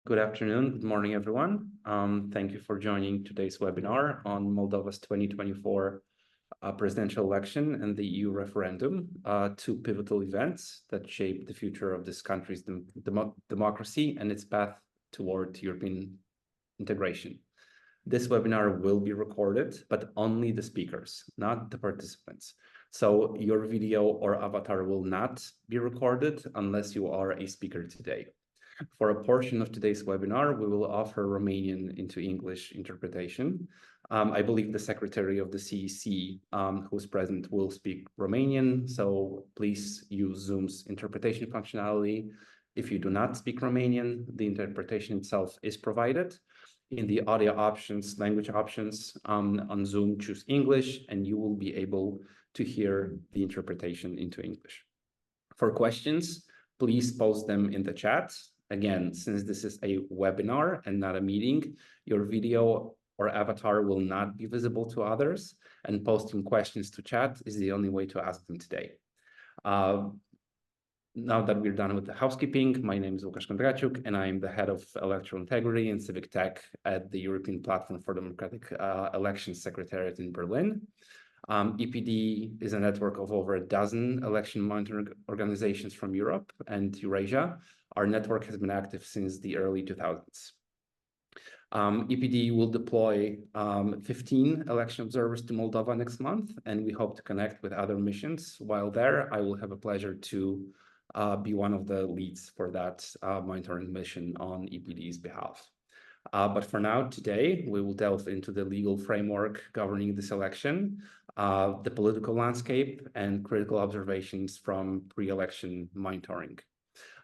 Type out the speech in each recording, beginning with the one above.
Good afternoon, good morning, everyone. Thank you for joining today's webinar on Moldova's 2024 presidential election and the EU referendum, two pivotal events that shape the future of this country's democracy and its path toward European integration. This webinar will be recorded, but only the speakers, not the participants. So your video or avatar will not be recorded unless you are a speaker today. For a portion of today's webinar, we will offer Romanian into English interpretation. I believe the secretary of the CEC who's present will speak Romanian, so please use Zoom's interpretation functionality. If you do not speak Romanian, the interpretation itself is provided. In the audio options, language options on Zoom, choose English, and you will be able to hear the interpretation into English. For questions, please post them in the chat. Again, since this is a webinar and not a meeting, your video or avatar will not be visible to others, and posting questions to chat is the only way to ask them today. Now that we're done with the housekeeping, my name is Lukasz Kondriacuk, and I am the head of Electoral Integrity and Civic Tech at the European Platform for Democratic Elections Secretariat in Berlin. EPDE is a network of over a dozen election monitoring organizations from Europe and Eurasia. Our network has been active since the early 2000s. EPDE will deploy 15 election observers to Moldova next month, and we hope to connect with other missions. While there, I will have a pleasure to be one of the leads for that monitoring mission on EPDE's behalf. But for now, today, we will delve into the legal framework governing this election, the political landscape, and critical observations from pre-election monitoring.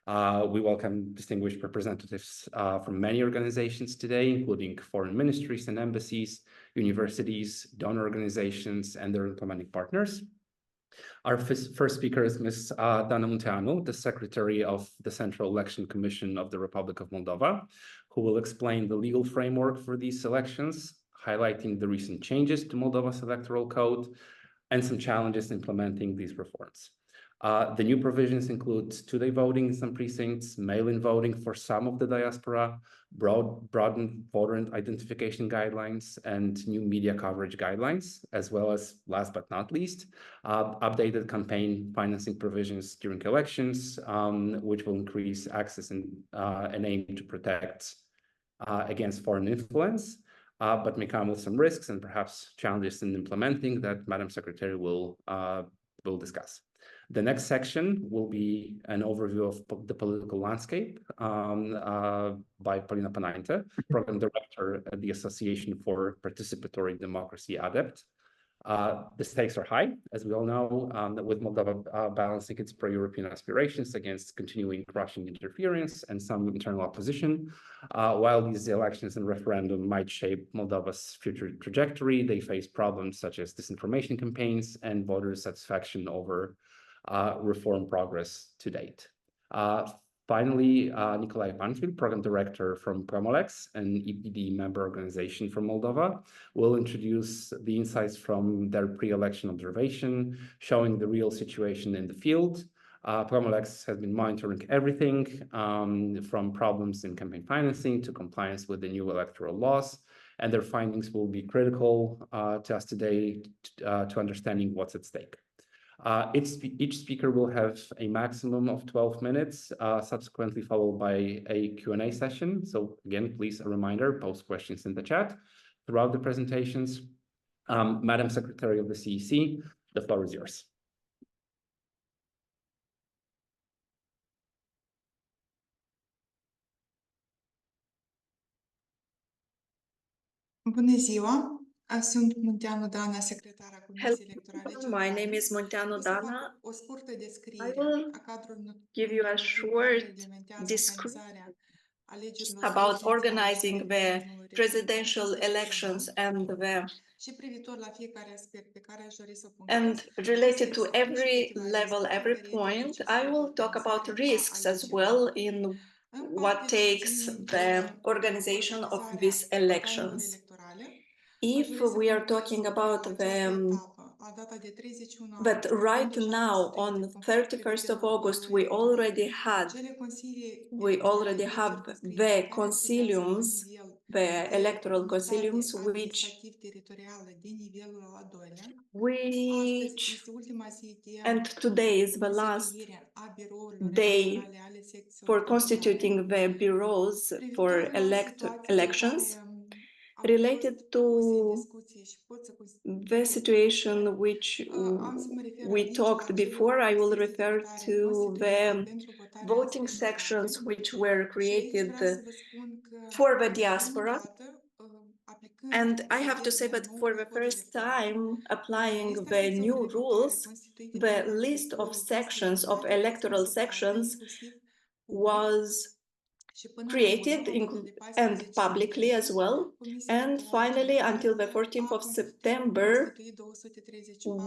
We welcome distinguished representatives from many organizations today, including foreign ministries and embassies, universities, donor organizations, and their implementing partners. Our first speaker is Ms. Dana Munteanu, the Secretary of the Central Election Commission of the Republic of Moldova, who will explain the legal framework for these elections, highlighting the recent changes to Moldova's electoral code and some challenges implementing these reforms. The new provisions include two-day voting in some precincts, mail-in voting for some of the diaspora, broadened voter identification guidelines, and new media coverage guidelines, as well as, last but not least, updated campaign financing provisions during elections, which will increase access and aim to protect against foreign influence, but may come with some risks and perhaps challenges in implementing that Madam Secretary will discuss. The next section will be an overview of the political landscape by Polina Panainte, Program Director at the Association for Participatory Democracy, ADEPT. The stakes are high, as we all know, with Moldova balancing its pro-European aspirations against continuing Russian interference and some internal opposition. While these elections and referendum might shape Moldova's future trajectory, they face problems such as disinformation campaigns and voter satisfaction over reform progress to date. Finally, Nicolae Panfil, Program Director from Promo-LEX, an EPDE member organization from Moldova, will introduce the insights from their pre-election observation, showing the real situation in the field. Promo-LEX has been monitoring everything from problems in campaign financing to compliance with the new electoral laws, and their findings will be critical to us today to understanding what's at stake. Each speaker will have a maximum of 12 minutes, subsequently followed by a Q&A session. So again, please, a reminder, post questions in the chat throughout the presentations. Madam Secretary of the CEC, the floor is yours. Bună ziua! Sunt Munteanu Dana, secretara Comisiei Electorale. My name is Munteanu Dana. I will give you a short description about organizing the presidential elections and related to every level, every point. I will talk about risks as well in what takes the organization of these elections. If we are talking about the But right now, on 31st of August, we already have the consiliums, the electoral consiliums, and today is the last day for constituting the bureaus for elections, related to the situation which we talked before. I will refer to the voting sections which were created for the diaspora. And I have to say that for the first time, applying the new rules, the list of sections, of electoral sections, was created and publicly as well. And finally, until the 14th of September,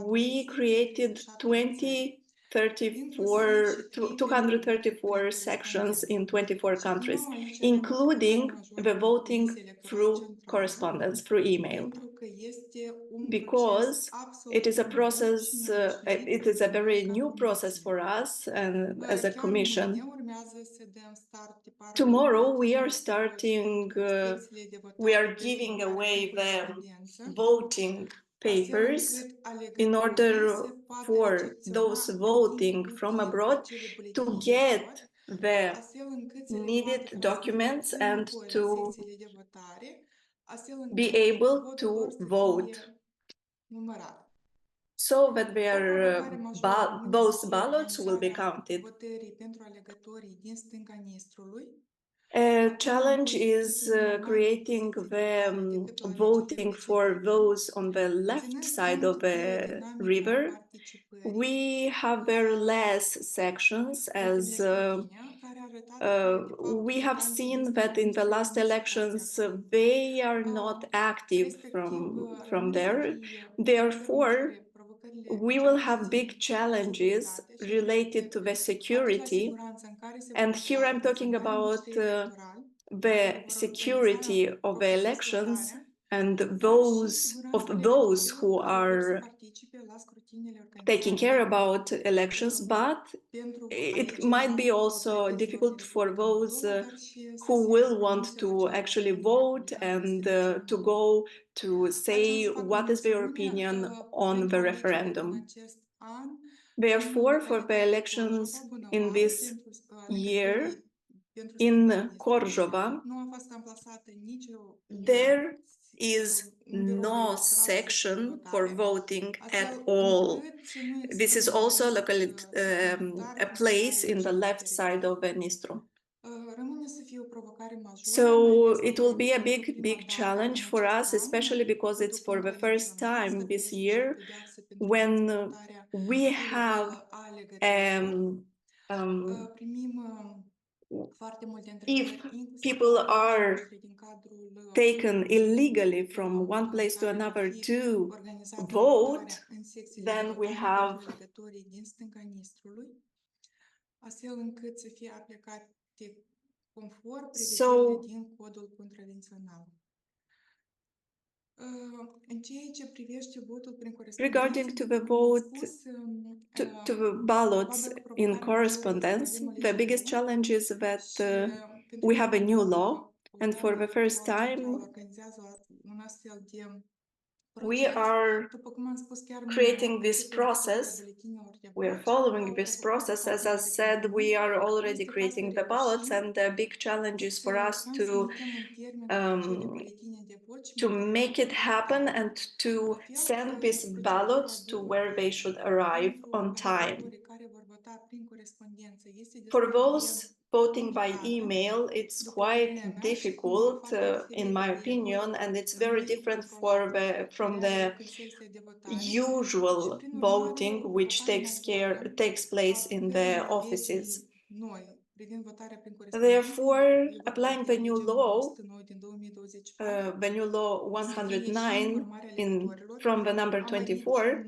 we created 234 sections in 24 countries, including the voting through correspondence, through email. Because it is a process, it is a very new process for us and as a commission. Tomorrow we are starting, we are giving away the voting papers in order for those voting from abroad to get the needed documents and to be able to vote, so that those ballots will be counted. A challenge is creating the voting for those on the left side of the river. We have very less sections, as we have seen that in the last elections they are not active from there. Therefore, we will have big challenges related to the security. And here I'm talking about the security of the elections and those who are taking care about elections, but it might be also difficult for those who will want to actually vote and to go to say what is their opinion on the referendum. Therefore, for the elections in this year, in Corjova, there is no section for voting at all. This is also a place in the left side of Nistru. So it will be a big challenge for us, especially because it's for the first time this year when we have if people are taken illegally from one place to another to vote, then we have so regarding to the vote, to the ballots in correspondence, the biggest challenge is that we have a new law, and for the first time we are creating this process. We are following this process. As I said, we are already creating the ballots, and the big challenge is for us to make it happen and to send these ballots to where they should arrive on time. For those voting by email, it's quite difficult, in my opinion, and it's very different from the usual voting which takes place in the offices. Therefore, applying the new law, the new law 109 from the number 24,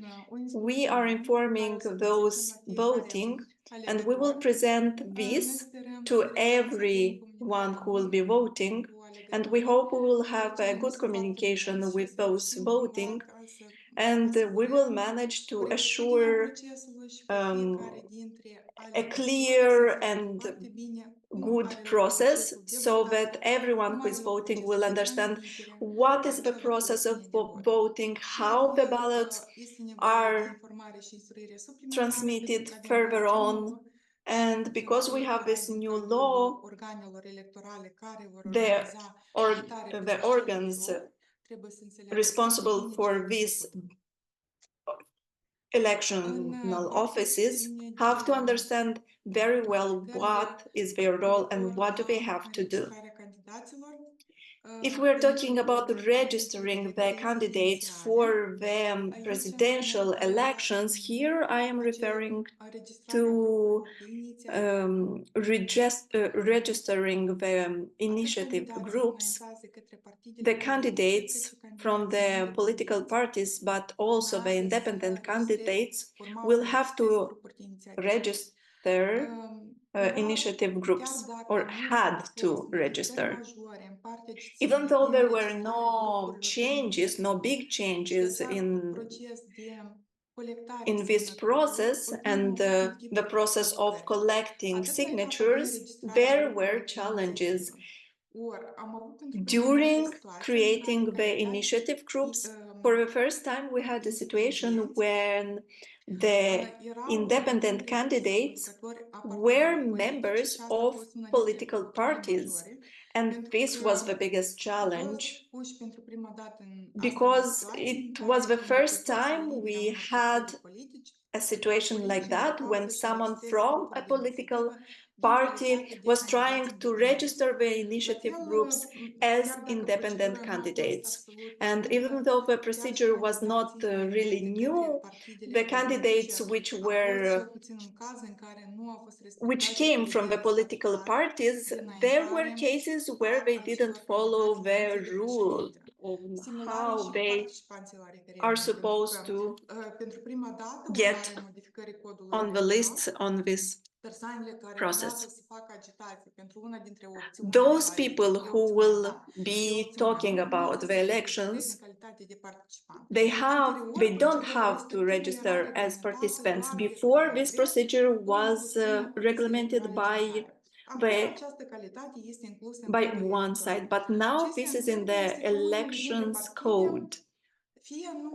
we are informing those voting, and we will present this to everyone who will be voting, and we hope we will have a good communication with those voting, and we will manage to assure a clear and good process so that everyone who is voting will understand what is the process of voting, how the ballots are transmitted further on. And because we have this new law, the organs responsible for these electional offices have to understand very well what is their role and what do they have to do. If we're talking about registering the candidates for the presidential elections, here I am referring to registering the initiative groups, the candidates from the political parties, but also the independent candidates will have to register initiative groups, or had to register. Even though there were no changes, no big changes in this process and the process of collecting signatures, there were challenges. During creating the initiative groups, for the first time we had a situation when the independent candidates were members of political parties. And this was the biggest challenge, because it was the first time we had a situation like that, when someone from a political party was trying to register the initiative groups as independent candidates. And even though the procedure was not really new, the candidates which came from the political parties, there were cases where they didn't follow the rule of how they are supposed to get on the lists on this process. Those people who will be talking about the elections, they don't have to register as participants. Before, this procedure was regulated by one side, but now this is in the elections code.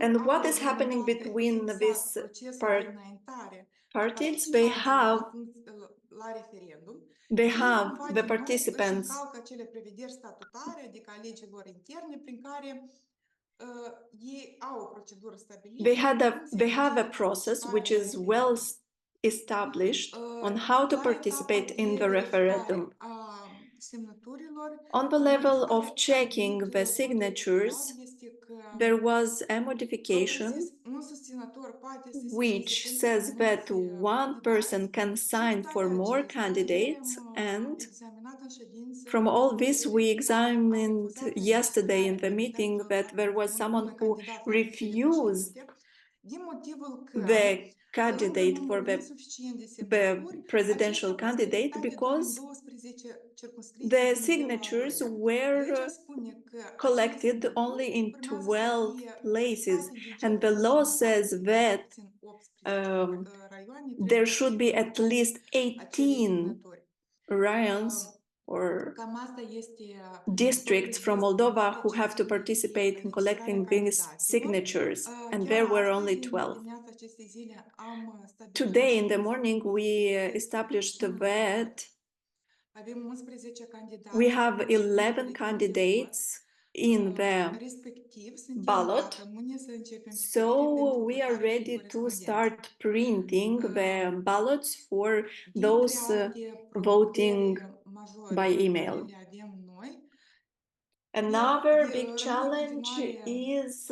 And what is happening between these parties? They have the participants, they have a process which is well established on how to participate in the referendum. On the level of checking the signatures, there was a modification which says that one person can sign for more candidates, and from all this we examined yesterday in the meeting that there was someone who refused the candidate for the presidential candidate because the signatures were collected only in 12 places, and the law says that there should be at least 18 raions or districts from Moldova who have to participate in collecting these signatures, and there were only 12. Today in the morning we established that we have 11 candidates in the ballot, so we are ready to start printing the ballots for those voting by email. Another big challenge is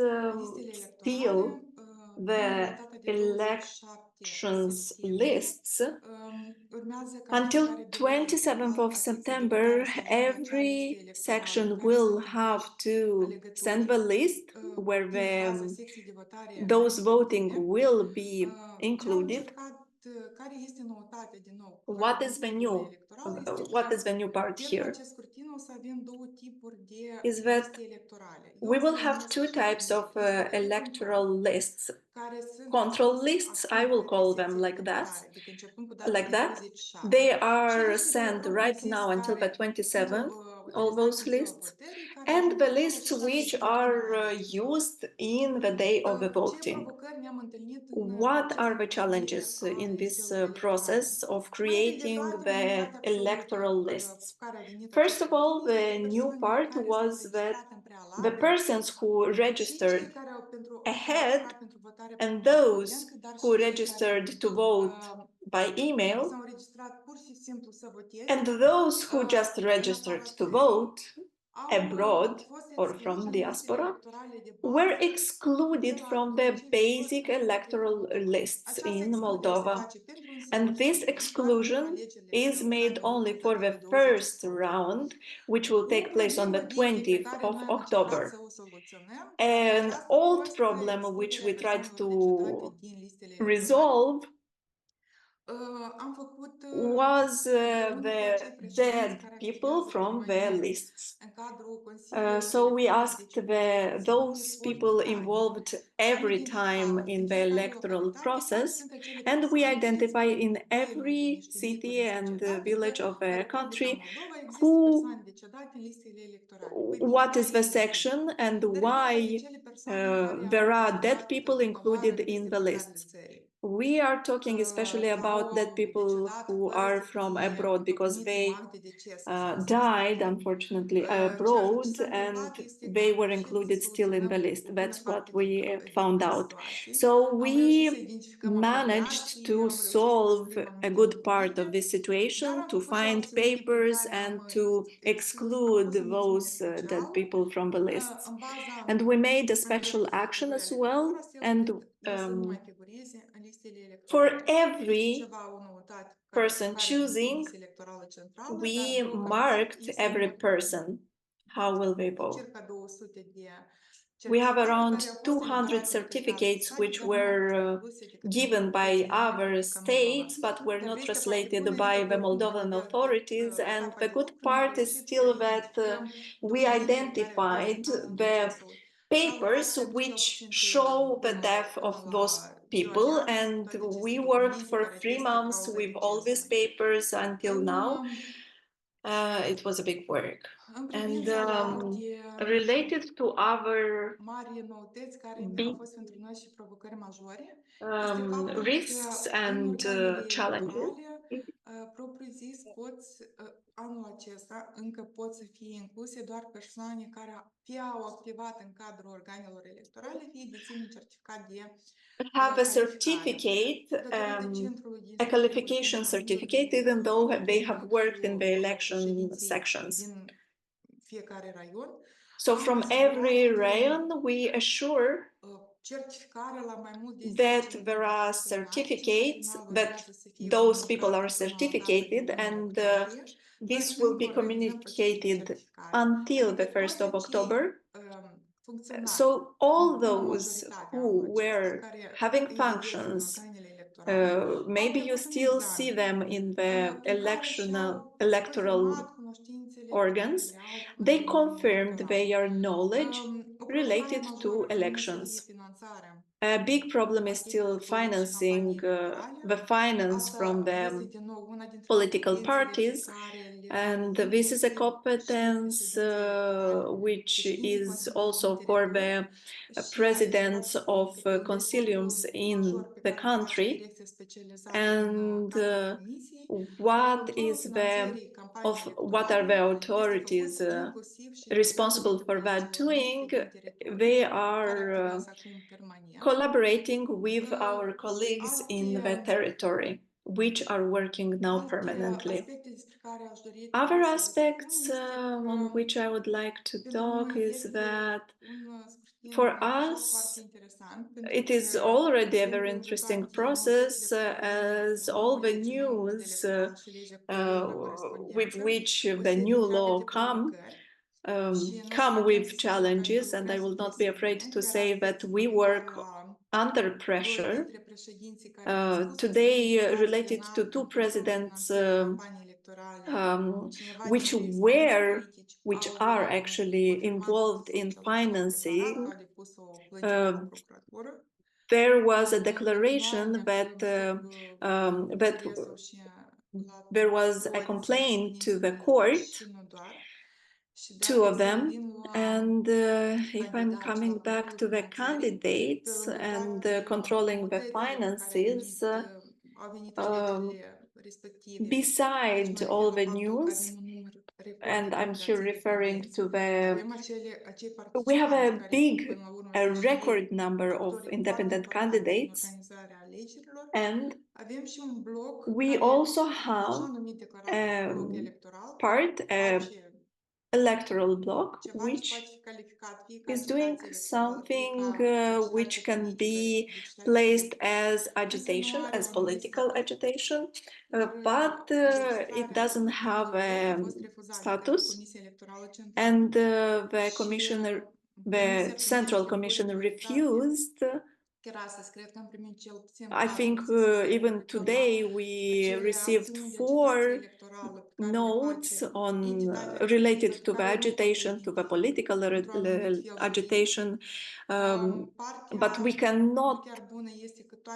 still the elections lists. Until 27th of September, every section will have to send the list where those voting will be included. What is the new? What is the new part here? Is that we will have two types of electoral lists. Control lists, I will call them like that. They are sent right now until the 27th, all those lists, and the lists which are used in the day of the voting. What are the challenges in this process of creating the electoral lists? First of all, the new part was that the persons who registered ahead and those who registered to vote by email and those who just registered to vote abroad or from diaspora were excluded from the basic electoral lists in Moldova. And this exclusion is made only for the first round, which will take place on the 20th of October. An old problem which we tried to resolve was the dead people from the lists. So we asked those people involved every time in the electoral process, and we identify in every city and village of a country what is the section and why there are dead people included in the lists. We are talking especially about dead people who are from abroad because they died, unfortunately, abroad, and they were included still in the list. That's what we found out. So we managed to solve a good part of this situation, to find papers and to exclude those dead people from the lists. And we made a special action as well, and for every person choosing, we marked every person. How will they vote? We have around 200 certificates which were given by other states but were not translated by the Moldovan authorities, and the good part is still that we identified the papers which show the death of those people, and we worked for 3 months with all these papers until now. It was a big work. And related to our big risks and challenges, propriu-zis, anul acesta încă pot să fie incluse doar persoane care fie au activat în cadrul organelor electorale, fie dețin un certificat de have a certificate, a qualification certificate, even though they have worked in the election sections. So from every rayon, we assure that there are certificates, that those people are certificated, and this will be communicated until the 1st of October. So all those who were having functions, maybe you still see them in the electoral organs, they confirmed their knowledge related to elections. A big problem is still financing, the finance from the political parties, and this is a competence which is also for the presidents of consiliums in the country. And what are the authorities responsible for that doing? They are collaborating with our colleagues in the territory, which are working now permanently. Other aspects on which I would like to talk is that for us, it is already a very interesting process, as all the news with which the new law come with challenges, and I will not be afraid to say that we work under pressure today related to two presidents which are actually involved in financing. There was a declaration that there was a complaint to the court, two of them, and if I'm coming back to the candidates and controlling the finances, beside all the news, and I'm here referring to we have a record number of independent candidates, and we also have electoral bloc, which is doing something which can be placed as agitation, as political agitation, but it doesn't have a status, and the Central Commission refused. I think even today we received 4 notes on related to the agitation, to the political agitation, but we cannot,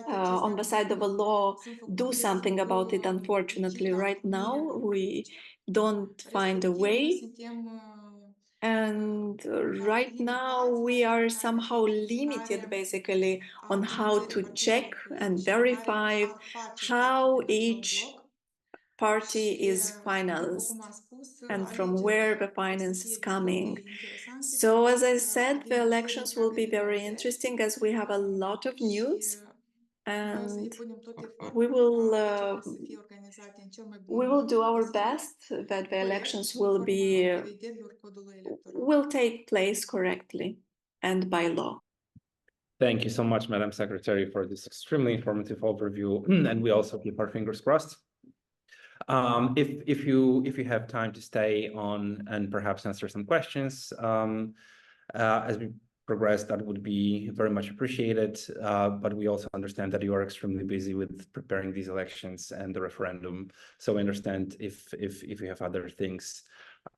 on the side of the law, do something about it. Unfortunately, right now we don't find a way. And right now we are somehow limited basically on how to check and verify how each party is financed and from where the finance is coming. So as I said, the elections will be very interesting as we have a lot of news, and we will do our best that the elections will take place correctly and by law. Thank you so much, Madam Secretary, for this extremely informative overview, and we also keep our fingers crossed. If you have time to stay on and perhaps answer some questions as we progress, that would be very much appreciated. But we also understand that you are extremely busy with preparing these elections and the referendum, so I understand if you have other things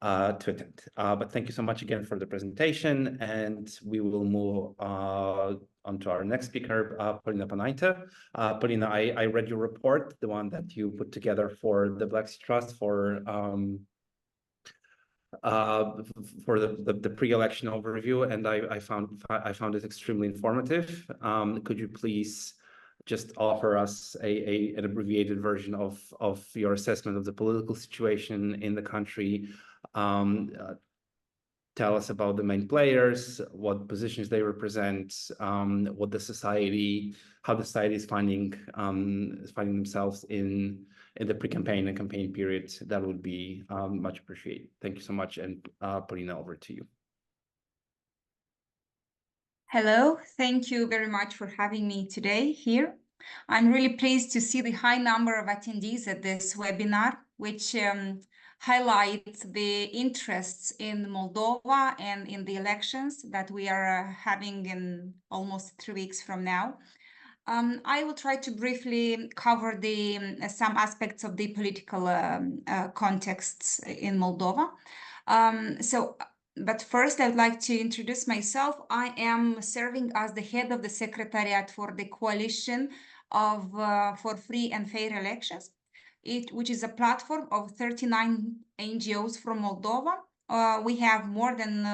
to attend. But thank you so much again for the presentation, and we will move on to our next speaker, Polina Panainte. Polina, I read your report, the one that you put together for the Black Sea Trust for the pre-election overview, and I found it extremely informative. Could you please just offer us an abbreviated version of your assessment of the political situation in the country? Tell us about the main players, what positions they represent, what how the society is finding themselves in the pre-campaign and campaign period. That would be much appreciated. Thank you so much, and Polina, over to you. Hello, thank you very much for having me today here. I'm really pleased to see the high number of attendees at this webinar, which highlights the interests in Moldova and in the elections that we are having in almost 3 weeks from now. I will try to briefly cover some aspects of the political contexts in Moldova. But first, I'd like to introduce myself. I am serving as the head of the Secretariat for the Coalition for Free and Fair Elections, which is a platform of 39 NGOs from Moldova. We have more than,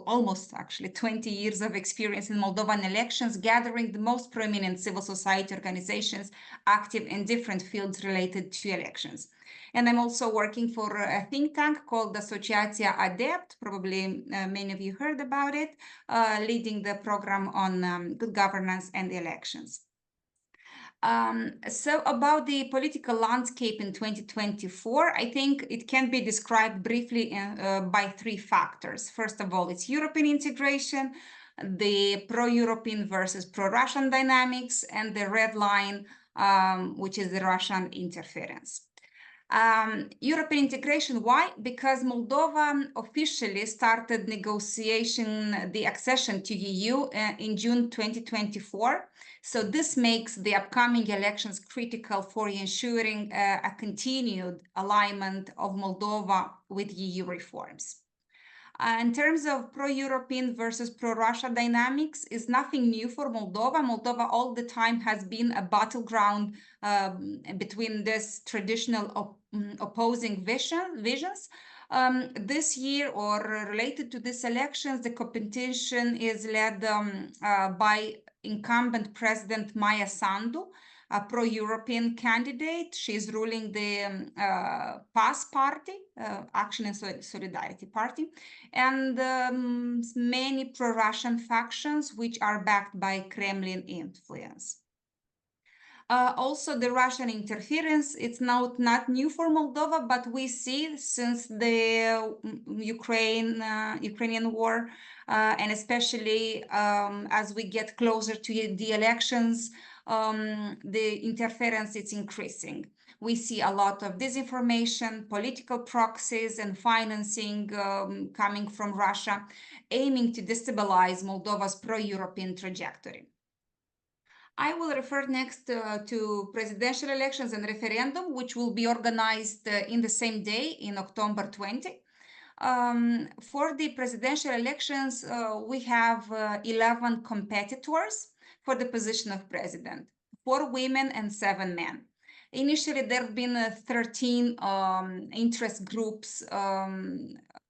almost actually 20 years of experience in Moldovan elections, gathering the most prominent civil society organizations active in different fields related to elections. And I'm also working for a think tank called Asociația ADEPT, probably many of you heard about it, leading the program on good governance and elections. So about the political landscape in 2024, I think it can be described briefly by 3 factors. First of all, it's European integration, the pro-European versus pro-Russian dynamics, and the red line, which is the Russian interference. European integration, why? Because Moldova officially started negotiation the accession to EU in June 2024. So this makes the upcoming elections critical for ensuring a continued alignment of Moldova with EU reforms. In terms of pro-European versus pro-Russia dynamics, is nothing new for Moldova. Moldova all the time has been a battleground between this traditional opposing visions. This year, or related to these elections, the competition is led by incumbent President Maia Sandu, a pro-European candidate. She's ruling the PAS party, Action and Solidarity Party, and many pro-Russian factions which are backed by Kremlin influence. Also, the Russian interference, it's not new for Moldova, but we see since the Ukrainian war, and especially as we get closer to the elections, the interference is increasing. We see a lot of disinformation, political proxies, and financing coming from Russia, aiming to destabilize Moldova's pro-European trajectory. I will refer next to presidential elections and referendum, which will be organized in the same day in October 20. For the presidential elections, we have 11 competitors for the position of president, 4 women and 7 men. Initially, there have been 13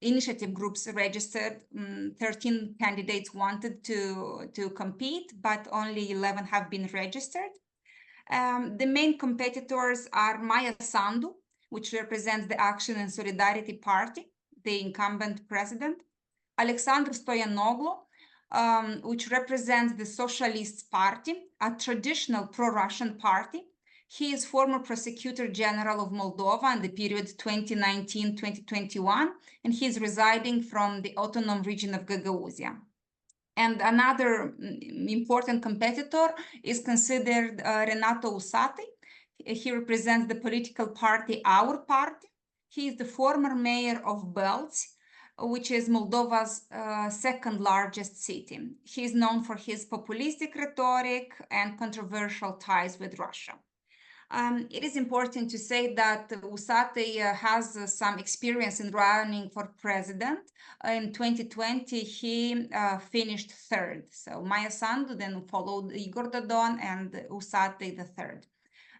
initiative groups registered. 13 candidates wanted to compete, but only 11 have been registered. The main competitors are Maia Sandu, which represents the Action and Solidarity Party, the incumbent president, Alexandru Stoianoglu, which represents the Socialist Party, a traditional pro-Russian party. He is former Prosecutor General of Moldova in the period 2019-2021, and he is residing from the autonomous region of Gagauzia. And another important competitor is considered Renato Usate. He represents the political party Our Party. He is the former mayor of Belz, which is Moldova's second largest city. He is known for his populistic rhetoric and controversial ties with Russia. It is important to say that Usate has some experience in running for president. In 2020, he finished 3rd. So Maia Sandu then followed Igor Dodon and Usate the 3rd.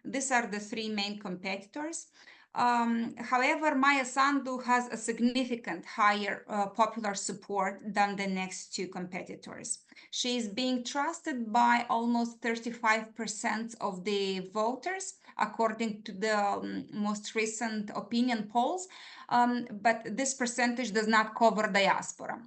These are the 3 main competitors. However, Maia Sandu has a significant higher popular support than the next 2 competitors. She is being trusted by almost 35% of the voters, according to the most recent opinion polls, but this percentage does not cover diaspora.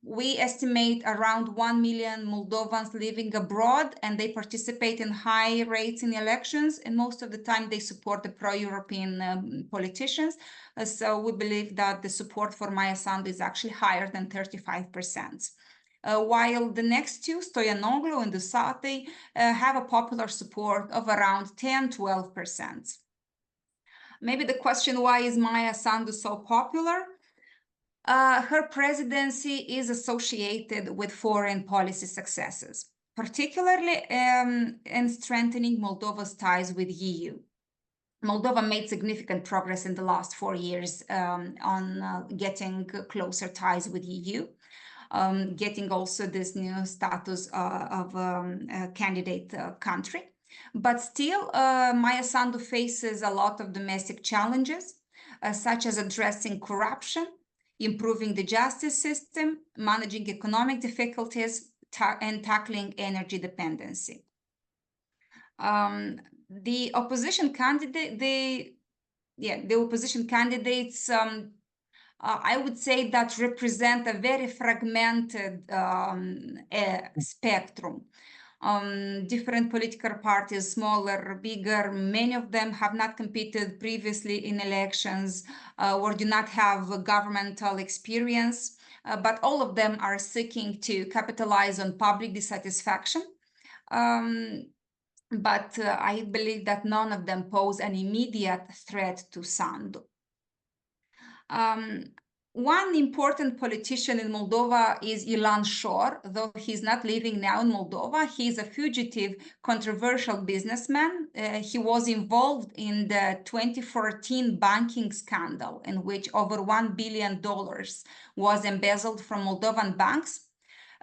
We estimate around 1 million Moldovans living abroad, and they participate in high rates in elections, and most of the time they support the pro-European politicians. So we believe that the support for Maia Sandu is actually higher than 35%. While the next 2, Stoianoglu and Usate, have a popular support of around 10-12%. Maybe the question, why is Maia Sandu so popular? Her presidency is associated with foreign policy successes, particularly in strengthening Moldova's ties with EU. Moldova made significant progress in the last 4 years on getting closer ties with EU, getting also this new status of a candidate country. But still, Maia Sandu faces a lot of domestic challenges, such as addressing corruption, improving the justice system, managing economic difficulties, and tackling energy dependency. The opposition candidate, the opposition candidates, I would say that represent a very fragmented spectrum. Different political parties, smaller, bigger, many of them have not competed previously in elections or do not have governmental experience, but all of them are seeking to capitalize on public dissatisfaction. but I believe that none of them pose an immediate threat to Sandu. One important politician in Moldova is Ilan Shor, though he's not living now in Moldova. He's a fugitive, controversial businessman. He was involved in the 2014 banking scandal, in which over $1 billion was embezzled from Moldovan banks.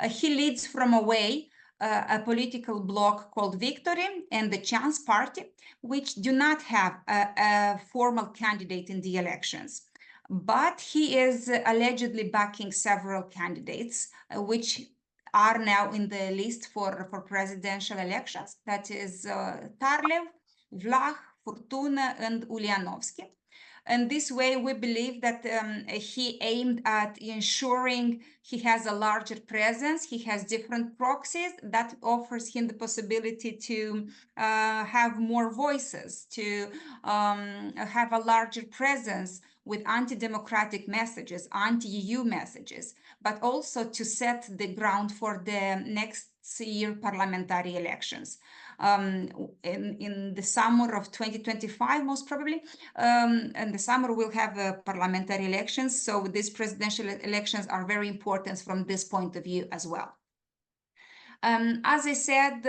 He leads from away a political bloc called Victory and the Chance Party, which do not have a formal candidate in the elections. But he is allegedly backing several candidates, which are now in the list for presidential elections. That is Tarlev, Vlah, Furtuna, and Ulianovsky. And this way, we believe that he aimed at ensuring he has a larger presence. He has different proxies that offers him the possibility to have more voices, to have a larger presence with anti-democratic messages, anti-EU messages, but also to set the ground for the next year parliamentary elections. In the summer of 2025, most probably, in the summer we'll have parliamentary elections, so these presidential elections are very important from this point of view as well. As I said,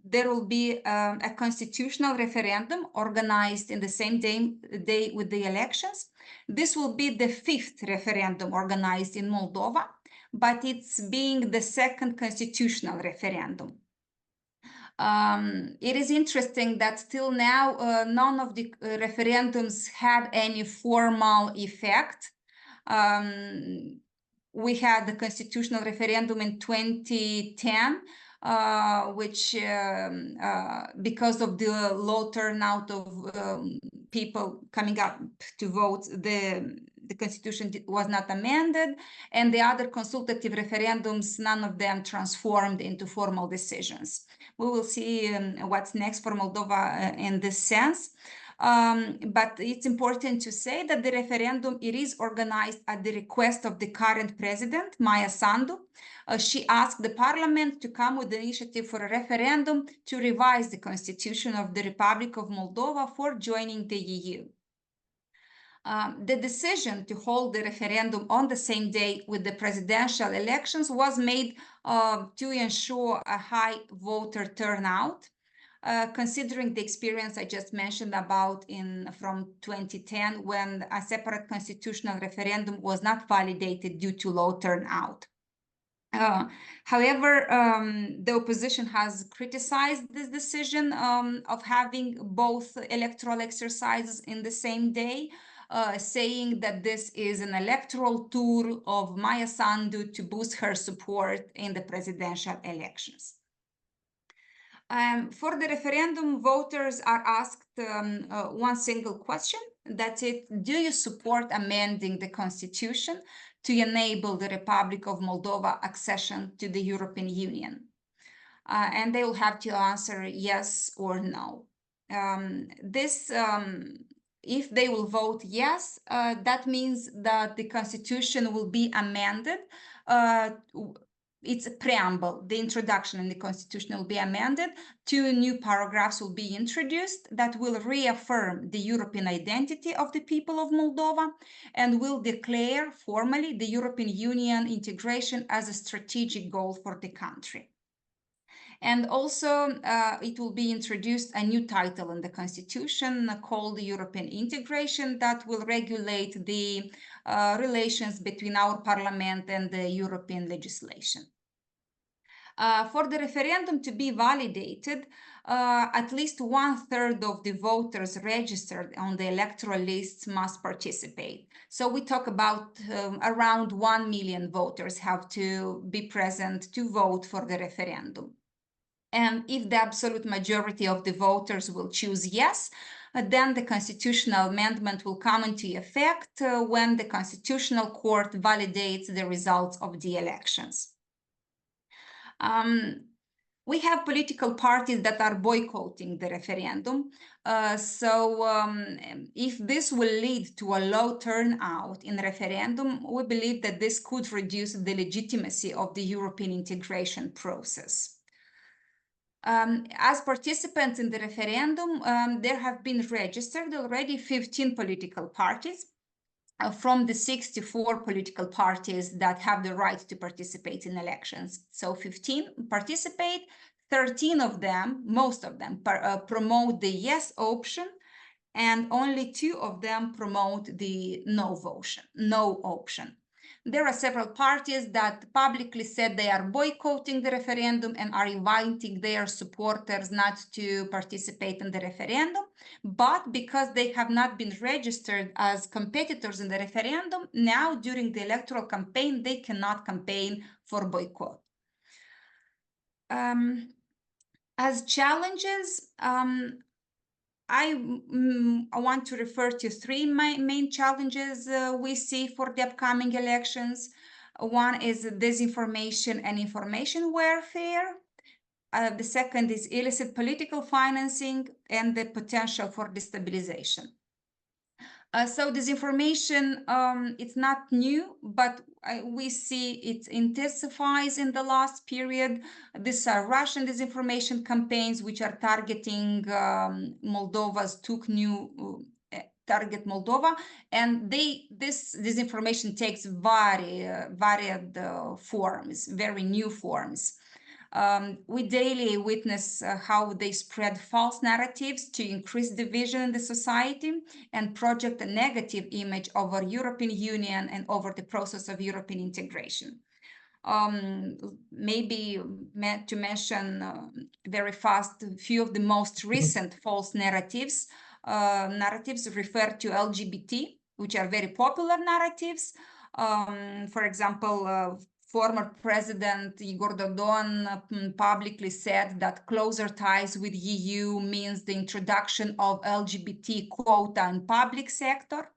there will be a constitutional referendum organized in the same day with the elections. This will be the 5th referendum organized in Moldova, but it's being the 2nd constitutional referendum. It is interesting that till now, none of the referendums have any formal effect. We had the constitutional referendum in 2010, which because of the low turnout of people coming up to vote, the constitution was not amended, and the other consultative referendums, none of them transformed into formal decisions. We will see what's next for Moldova in this sense. But it's important to say that the referendum, it is organized at the request of the current president, Maia Sandu. She asked the parliament to come with the initiative for a referendum to revise the constitution of the Republic of Moldova for joining the EU. The decision to hold the referendum on the same day with the presidential elections was made to ensure a high voter turnout. Considering the experience I just mentioned about from 2010, when a separate constitutional referendum was not validated due to low turnout. However, the opposition has criticized this decision of having both electoral exercises in the same day, saying that this is an electoral tool of Maia Sandu to boost her support in the presidential elections. For the referendum, voters are asked one single question. That's it. Do you support amending the constitution to enable the Republic of Moldova accession to the European Union? And they will have to answer yes or no. If they will vote yes, that means that the constitution will be amended. It's a preamble, the introduction in the constitution will be amended. 2 new paragraphs will be introduced that will reaffirm the European identity of the people of Moldova and will declare formally the European Union integration as a strategic goal for the country. And also, it will be introduced a new title in the constitution called European integration that will regulate the relations between our parliament and the European legislation. For the referendum to be validated, at least 1/3 of the voters registered on the electoral lists must participate. So we talk about around 1 million voters have to be present to vote for the referendum. And if the absolute majority of the voters will choose yes, then the constitutional amendment will come into effect when the Constitutional Court validates the results of the elections. We have political parties that are boycotting the referendum. If this will lead to a low turnout in referendum, we believe that this could reduce the legitimacy of the European integration process. As participants in the referendum, there have been registered already 15 political parties from the 64 political parties that have the right to participate in elections. So 15 participate, 13 of them, most of them, promote the yes option, and only 2 of them promote the no option. There are several parties that publicly said they are boycotting the referendum and are inviting their supporters not to participate in the referendum. But because they have not been registered as competitors in the referendum, now during the electoral campaign, they cannot campaign for boycott. As challenges, I want to refer to 3 main challenges we see for the upcoming elections. One is disinformation and information warfare. The second is illicit political financing and the potential for destabilization. So disinformation, it's not new, but we see it intensifies in the last period. These are Russian disinformation campaigns, which are targeting Moldova's target Moldova, and this disinformation takes varied forms, very new forms. We daily witness how they spread false narratives to increase division in the society and project a negative image over European Union and over the process of European integration. Maybe to mention very fast a few of the most recent false narratives. Narratives refer to LGBT, which are very popular narratives. For example, former President Igor Dodon publicly said that closer ties with EU means the introduction of LGBT quota in public sector,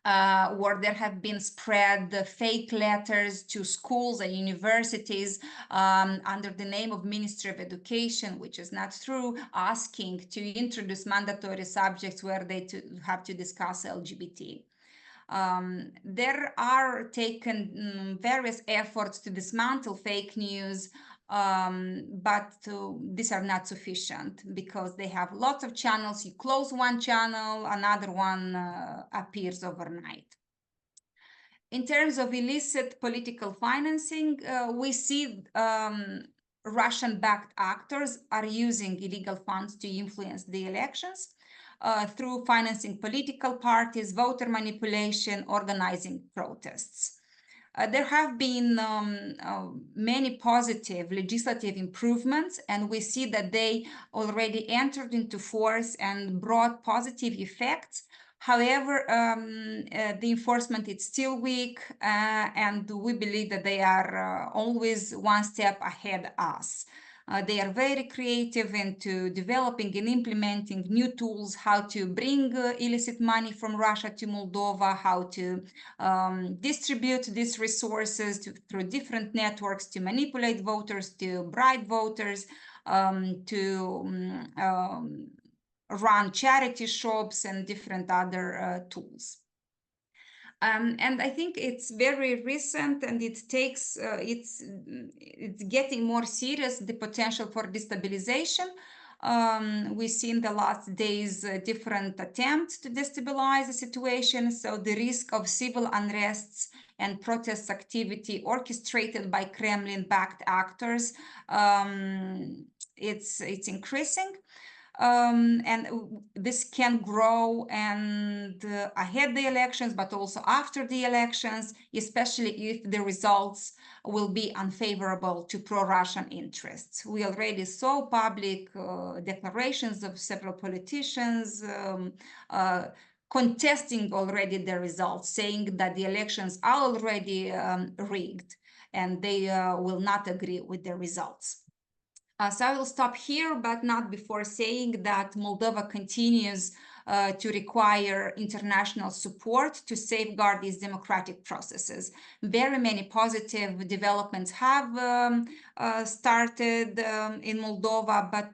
where there have been spread fake letters to schools and universities under the name of Ministry of Education, which is not true, asking to introduce mandatory subjects where they have to discuss LGBT. There are taken various efforts to dismantle fake news, but these are not sufficient because they have lots of channels. You close one channel, another one appears overnight. In terms of illicit political financing, we see Russian-backed actors are using illegal funds to influence the elections. Through financing political parties, voter manipulation, organizing protests. There have been many positive legislative improvements, and we see that they already entered into force and brought positive effects. However, the enforcement is still weak, and we believe that they are always one step ahead of us. They are very creative into developing and implementing new tools, how to bring illicit money from Russia to Moldova, how to distribute these resources through different networks to manipulate voters, to bribe voters, to run charity shops and different other tools. And I think it's very recent, and it takes it's getting more serious, the potential for destabilization. We see in the last days different attempts to destabilize the situation. So the risk of civil unrests and protest activity orchestrated by Kremlin-backed actors, it's increasing. And this can grow and ahead of the elections, but also after the elections, especially if the results will be unfavorable to pro-Russian interests. We already saw public declarations of several politicians contesting already the results, saying that the elections are already rigged and they will not agree with the results. So I will stop here, but not before saying that Moldova continues to require international support to safeguard these democratic processes. Very many positive developments have started in Moldova, but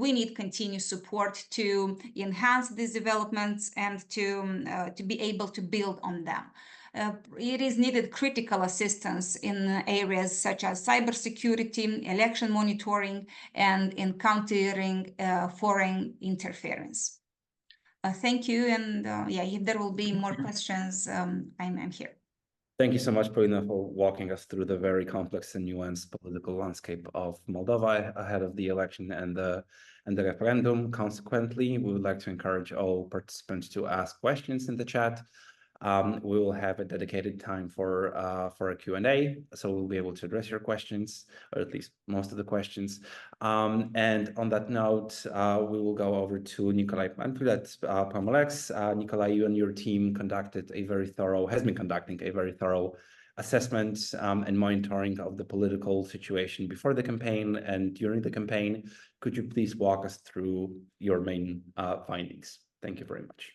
we need continued support to enhance these developments and to be able to build on them. it is needed critical assistance in areas such as cybersecurity, election monitoring, and in countering foreign interference. Thank you, and yeah, if there will be more questions, I'm here. Thank you so much, Polina, for walking us through the very complex and nuanced political landscape of Moldova ahead of the election and the referendum. Consequently, we would like to encourage all participants to ask questions in the chat. We will have a dedicated time for a Q&A, so we'll be able to address your questions, or at least most of the questions. And on that note, we will go over to Nicolae Panfil at Promo-LEX. Nicolae, you and your team has been conducting a very thorough assessment and monitoring of the political situation before the campaign and during the campaign. Could you please walk us through your main findings? Thank you very much.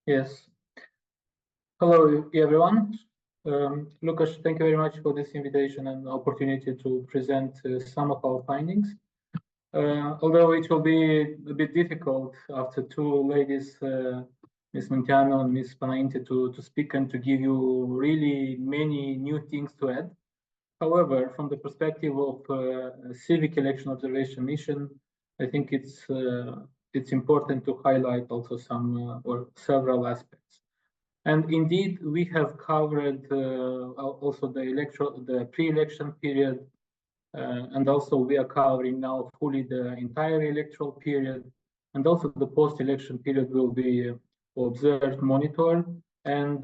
Yes. Hello, everyone. Lukasz, thank you very much for this invitation and opportunity to present some of our findings. Although it will be a bit difficult after two ladies, Ms. Munteanu and Ms. Panainte, to speak and to give you really many new things to add. However, from the perspective of a civic election observation mission, I think it's important to highlight also some or several aspects. And indeed, we have covered also the pre-election period, and also we are covering now fully the entire electoral period, and also the post-election period will be observed, monitored, and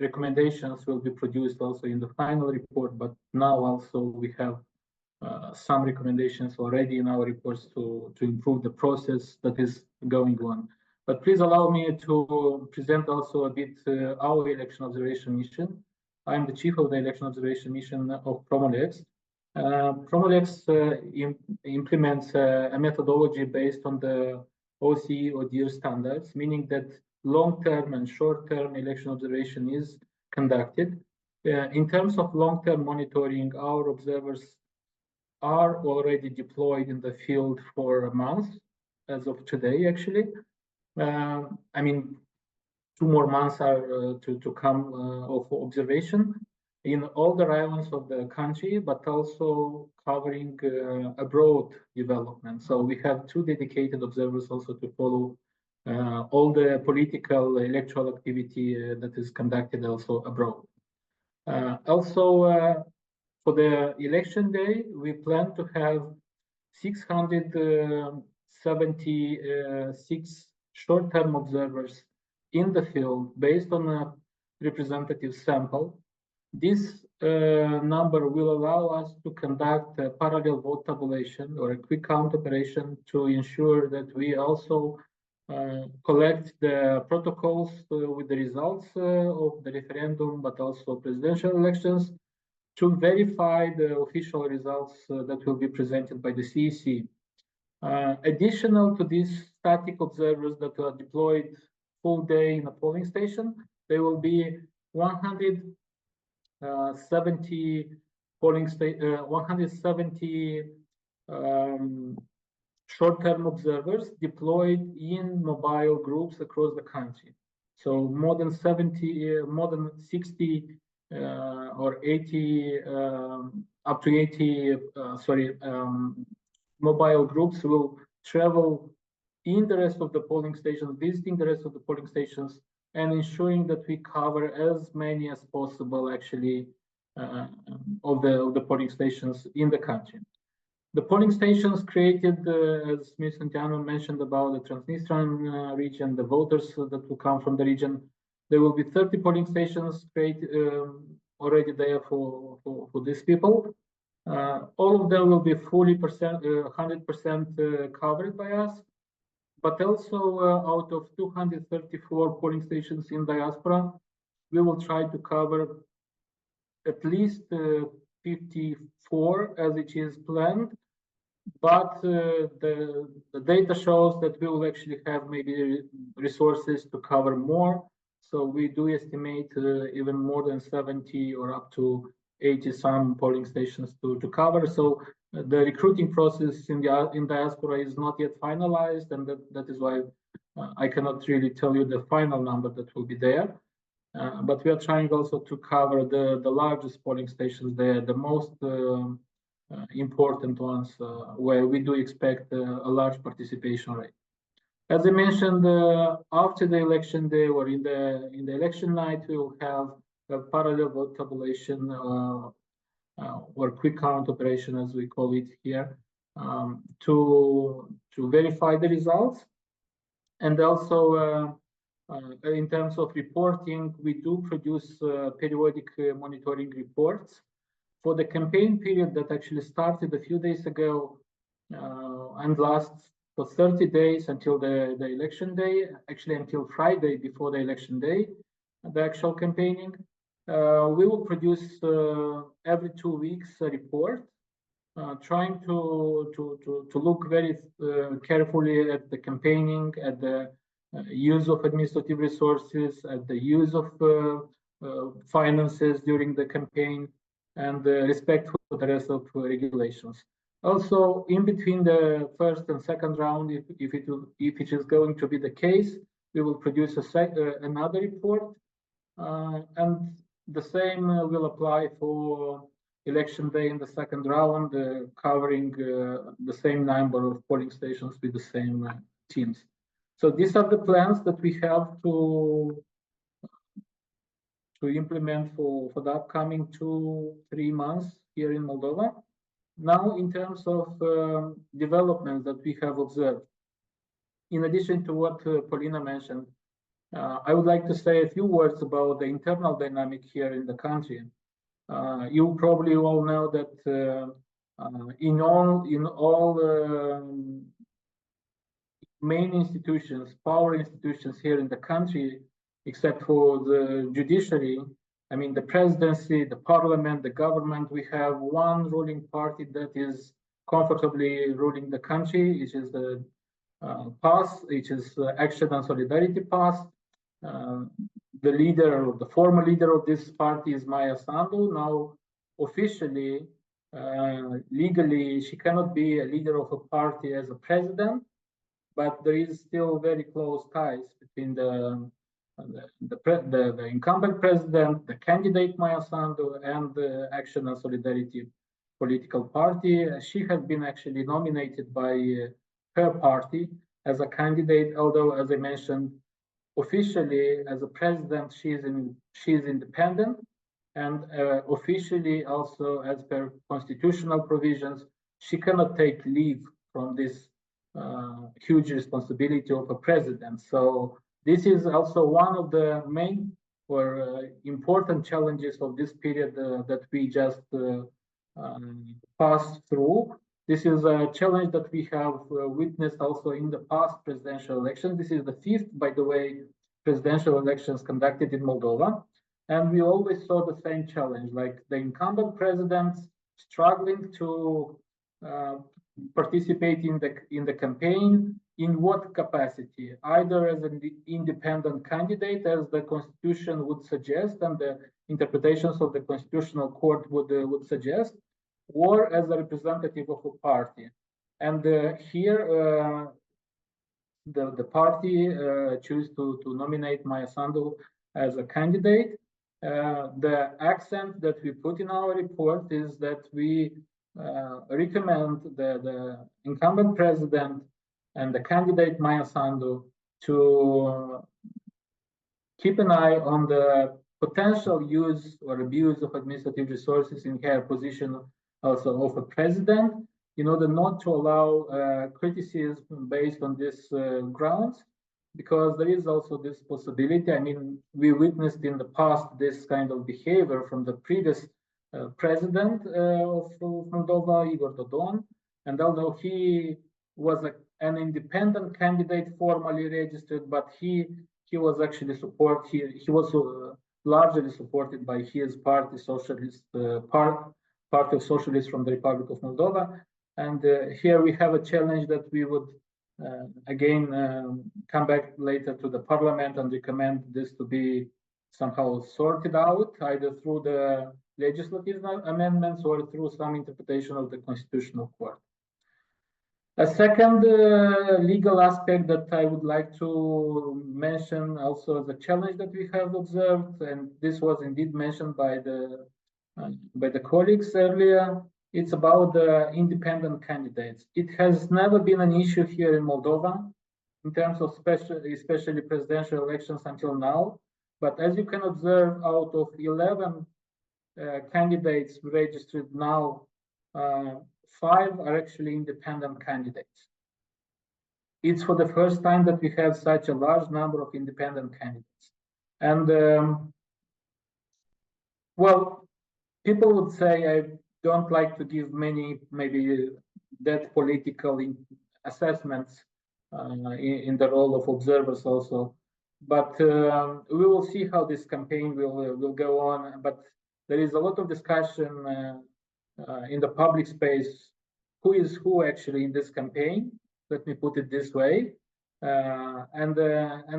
recommendations will be produced also in the final report. But now also we have some recommendations already in our reports to improve the process that is going on. But please allow me to present also a bit our election observation mission. I'm the chief of the election observation mission of Promo-LEX. Promo-LEX implements a methodology based on the OSCE ODIHR standards, meaning that long-term and short-term election observation is conducted. In terms of long-term monitoring, our observers are already deployed in the field for a month, as of today, actually. I mean, 2 more months are to come of observation in all the islands of the country, but also covering abroad development. So we have 2 dedicated observers also to follow all the political electoral activity that is conducted also abroad. Also, for the election day, we plan to have 676 short-term observers in the field based on a representative sample. This number will allow us to conduct a parallel vote tabulation or a quick count operation to ensure that we also collect the protocols with the results of the referendum, but also presidential elections, to verify the official results that will be presented by the CEC. Additional to these static observers that are deployed full day in a polling station, there will be 170 short-term observers deployed in mobile groups across the country. So more than 60 or 80, up to 80, mobile groups will travel in the rest of the polling stations, visiting the rest of the polling stations, and ensuring that we cover as many as possible, actually, of the polling stations in the country. The polling stations created, as Ms. Munteanu mentioned about the Transnistrian region, the voters that will come from the region, there will be 30 polling stations created already there for these people. All of them will be fully 100% covered by us, but also out of 234 polling stations in diaspora, we will try to cover at least 54 as it is planned. But the data shows that we will actually have maybe resources to cover more. So we do estimate even more than 70 or up to 80 some polling stations to cover. So the recruiting process in diaspora is not yet finalized, and that is why I cannot really tell you the final number that will be there. but we are trying also to cover the largest polling stations, the most important ones, where we do expect a large participation rate. As I mentioned, after the election day or in the election night, we will have a parallel vote tabulation or quick count operation, as we call it here, to verify the results. And also, in terms of reporting, we do produce periodic monitoring reports for the campaign period that actually started a few days ago and lasts for 30 days until the election day, actually until Friday before the election day, the actual campaigning. We will produce every 2 weeks a report, trying to look very carefully at the campaigning, at the use of administrative resources, at the use of finances during the campaign, and respect for the rest of regulations. Also, in between the first and second round, if it is going to be the case, we will produce another report, and the same will apply for election day in the second round, covering the same number of polling stations with the same teams. So these are the plans that we have to implement for the upcoming 2-3 months here in Moldova. Now, in terms of developments that we have observed, in addition to what Polina mentioned, I would like to say a few words about the internal dynamic here in the country. You probably all know that in all main institutions, power institutions here in the country, except for the judiciary, I mean the presidency, the parliament, the government, we have one ruling party that is comfortably ruling the country, which is the PAS, which is Action and Solidarity PAS. The leader, or the former leader of this party is Maia Sandu. Now, officially, legally, she cannot be a leader of a party as a president, but there is still very close ties between the incumbent president, the candidate Maia Sandu, and the Action and Solidarity political party. She has been actually nominated by her party as a candidate, although, as I mentioned, officially as a president, she is independent, and officially also as per constitutional provisions, she cannot take leave from this huge responsibility of a president. So this is also one of the main or important challenges of this period that we just passed through. This is a challenge that we have witnessed also in the past presidential elections. This is the 5th, by the way, presidential elections conducted in Moldova. And we always saw the same challenge, like the incumbent presidents struggling to participate in the campaign. In what capacity? Either as an independent candidate, as the constitution would suggest and the interpretations of the constitutional court would suggest, or as a representative of a party. And here, the party chose to nominate Maia Sandu as a candidate. The accent that we put in our report is that we recommend the incumbent president and the candidate Maia Sandu to keep an eye on the potential use or abuse of administrative resources in her position also of a president, in order not to allow criticism based on this grounds, because there is also this possibility. I mean, we witnessed in the past this kind of behavior from the previous president of Moldova, Igor Dodon, and although he was an independent candidate formally registered, but he was actually he was largely supported by his party, Socialist Party of Socialists from the Republic of Moldova. And here we have a challenge that we would again come back later to the parliament and recommend this to be somehow sorted out, either through the legislative amendments or through some interpretation of the constitutional court. A second legal aspect that I would like to mention also the challenge that we have observed, and this was indeed mentioned by the colleagues earlier. It's about the independent candidates. It has never been an issue here in Moldova in terms of especially presidential elections until now. But as you can observe, out of 11 candidates registered now, 5 are actually independent candidates. It's for the first time that we have such a large number of independent candidates. And well, people would say I don't like to give many maybe that political assessments in the role of observers also. But we will see how this campaign will go on. But there is a lot of discussion in the public space, who is who actually in this campaign. Let me put it this way, and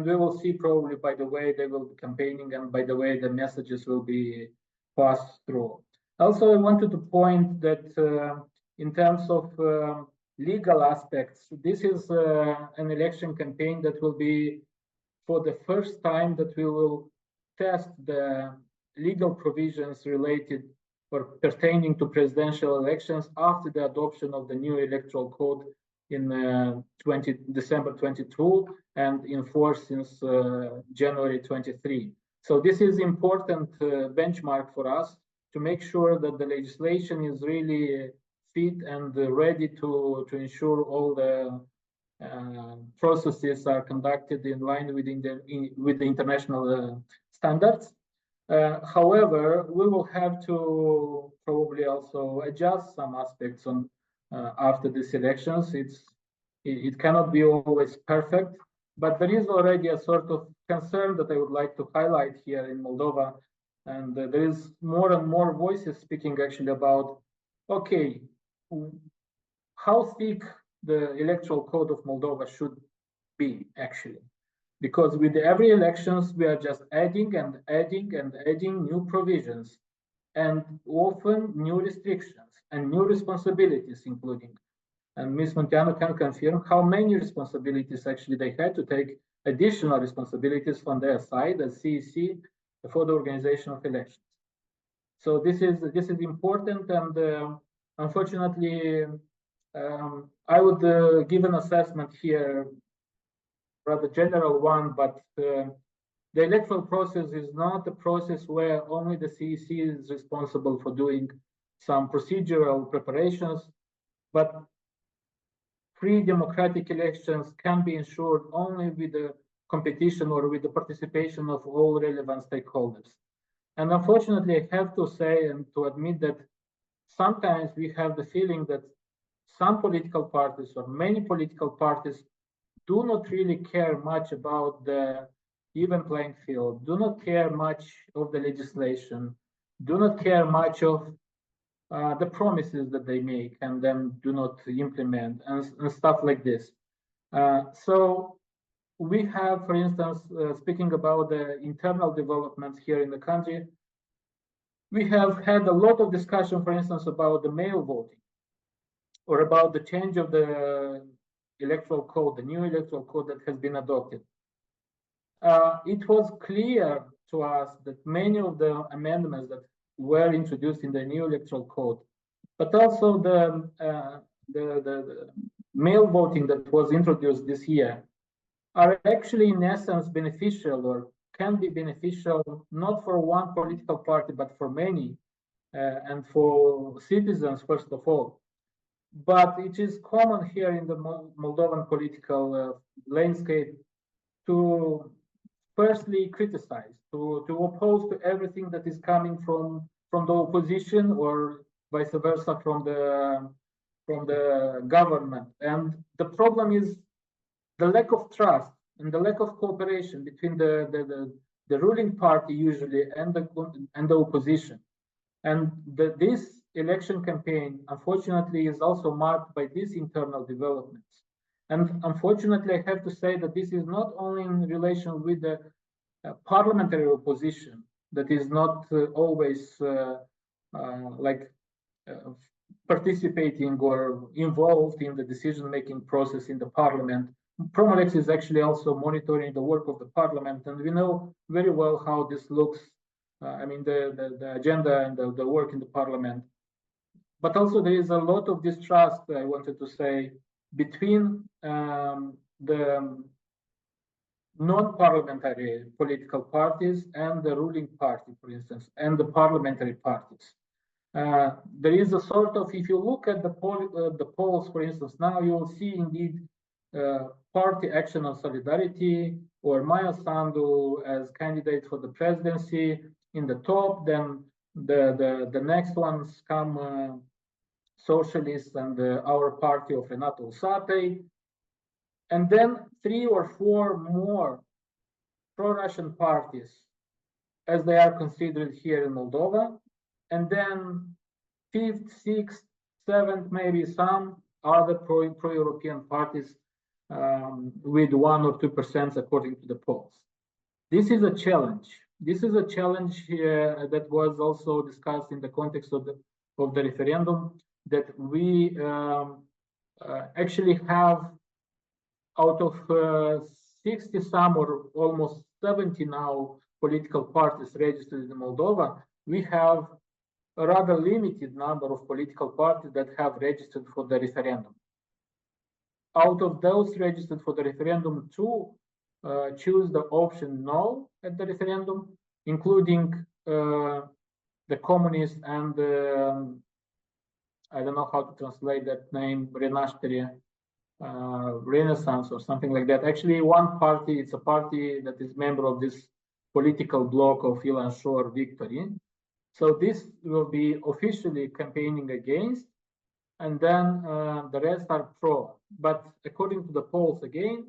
we will see probably by the way they will be campaigning and by the way the messages will be passed through. Also, I wanted to point that in terms of legal aspects, this is an election campaign that will be for the first time that we will test the legal provisions related or pertaining to presidential elections after the adoption of the new electoral code in December 22 and in force since January 23. So this is important benchmark for us to make sure that the legislation is really fit and ready to ensure all the processes are conducted in line with the international standards. However, we will have to probably also adjust some aspects on after these elections. It cannot be always perfect, but there is already a sort of concern that I would like to highlight here in Moldova, and there is more and more voices speaking actually about, okay, how thick the electoral code of Moldova should be actually. Because with every elections, we are just adding and adding and adding new provisions and often new restrictions and new responsibilities including. And Ms. Munteanu can confirm how many responsibilities actually they had to take additional responsibilities from their side as CEC for the organization of elections. So this is important, and unfortunately, I would give an assessment here, rather general one, but the electoral process is not a process where only the CEC is responsible for doing some procedural preparations, but free democratic elections can be ensured only with the competition or with the participation of all relevant stakeholders. And unfortunately, I have to say and to admit that sometimes we have the feeling that some political parties or many political parties do not really care much about the even playing field, do not care much of the legislation, do not care much of the promises that they make and then do not implement and stuff like this. So we have, for instance, speaking about the internal developments here in the country, we have had a lot of discussion, for instance, about the mail voting or about the change of the electoral code, the new electoral code that has been adopted. It was clear to us that many of the amendments that were introduced in the new electoral code, but also the mail voting that was introduced this year, are actually in essence beneficial or can be beneficial not for one political party, but for many and for citizens, first of all. But it is common here in the Moldovan political landscape to firstly criticize, to oppose to everything that is coming from the opposition or vice versa from the government. And the problem is the lack of trust and the lack of cooperation between the ruling party usually and the opposition. And this election campaign, unfortunately, is also marked by these internal developments. And unfortunately, I have to say that this is not only in relation with the parliamentary opposition that is not always participating or involved in the decision-making process in the parliament. Promo-LEX is actually also monitoring the work of the parliament, and we know very well how this looks. I mean, the agenda and the work in the parliament. But also there is a lot of distrust, I wanted to say, between the non-parliamentary political parties and the ruling party, for instance, and the parliamentary parties. There is a sort of, if you look at the polls, for instance, now you will see indeed Party Action on Solidarity or Maia Sandu as candidate for the presidency in the top. Then the next ones come Socialists and our party of Renato Usatei. And then 3 or 4 more pro-Russian parties, as they are considered here in Moldova. And then 5th, 6th, 7th, maybe some other pro-European parties with 1 or 2% according to the polls. This is a challenge. This is a challenge that was also discussed in the context of the referendum, that we actually have out of 60 some or almost 70 now political parties registered in Moldova, we have a rather limited number of political parties that have registered for the referendum. Out of those registered for the referendum, 2 choose the option no at the referendum, including the communists and I don't know how to translate that name, Renaissance or something like that. Actually, one party, it's a party that is member of this political bloc of Ilan Shor Victory. So this will be officially campaigning against, and then the rest are pro. But according to the polls again,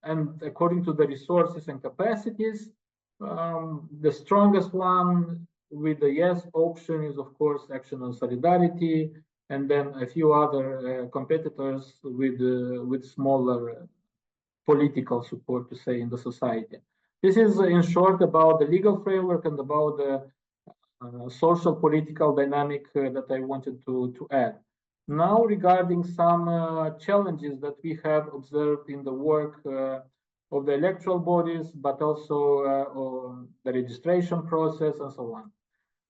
and according to the resources and capacities, the strongest one with the yes option is, of course, Action on Solidarity, and then a few other competitors with smaller political support, to say, in the society. This is, in short, about the legal framework and about the social political dynamic that I wanted to add. Now, regarding some challenges that we have observed in the work of the electoral bodies, but also the registration process and so on.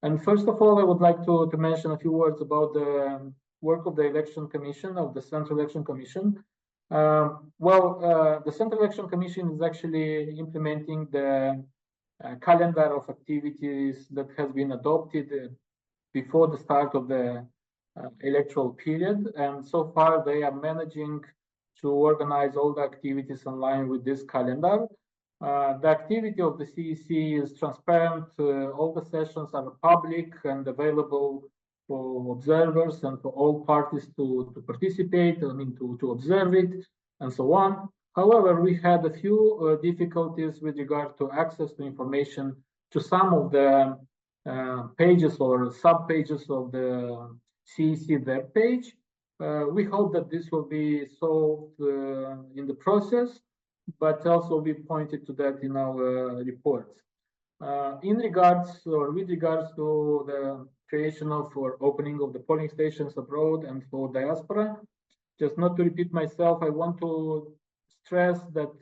And first of all, I would like to mention a few words about the work of the Election Commission, of the Central Election Commission. The Central Election Commission is actually implementing the calendar of activities that has been adopted before the start of the electoral period. And so far, they are managing to organize all the activities in line with this calendar. The activity of the CEC is transparent. All the sessions are public and available for observers and for all parties to participate, I mean, to observe it, and so on. However, we had a few difficulties with regard to access to information to some of the pages or sub-pages of the CEC web page. We hope that this will be solved in the process, but also we pointed to that in our reports. In regards or with regards to the creation of or opening of the polling stations abroad and for diaspora, just not to repeat myself, I want to stress that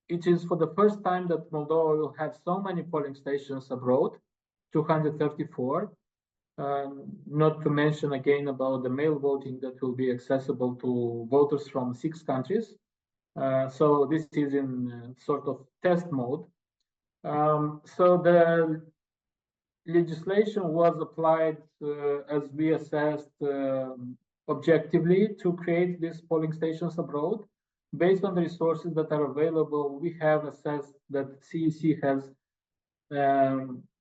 it is for the first time that Moldova will have so many polling stations abroad, 234. Not to mention again about the mail voting that will be accessible to voters from 6 countries. So this is in sort of test mode. So the legislation was applied as we assessed objectively to create these polling stations abroad. Based on the resources that are available, we have assessed that CEC has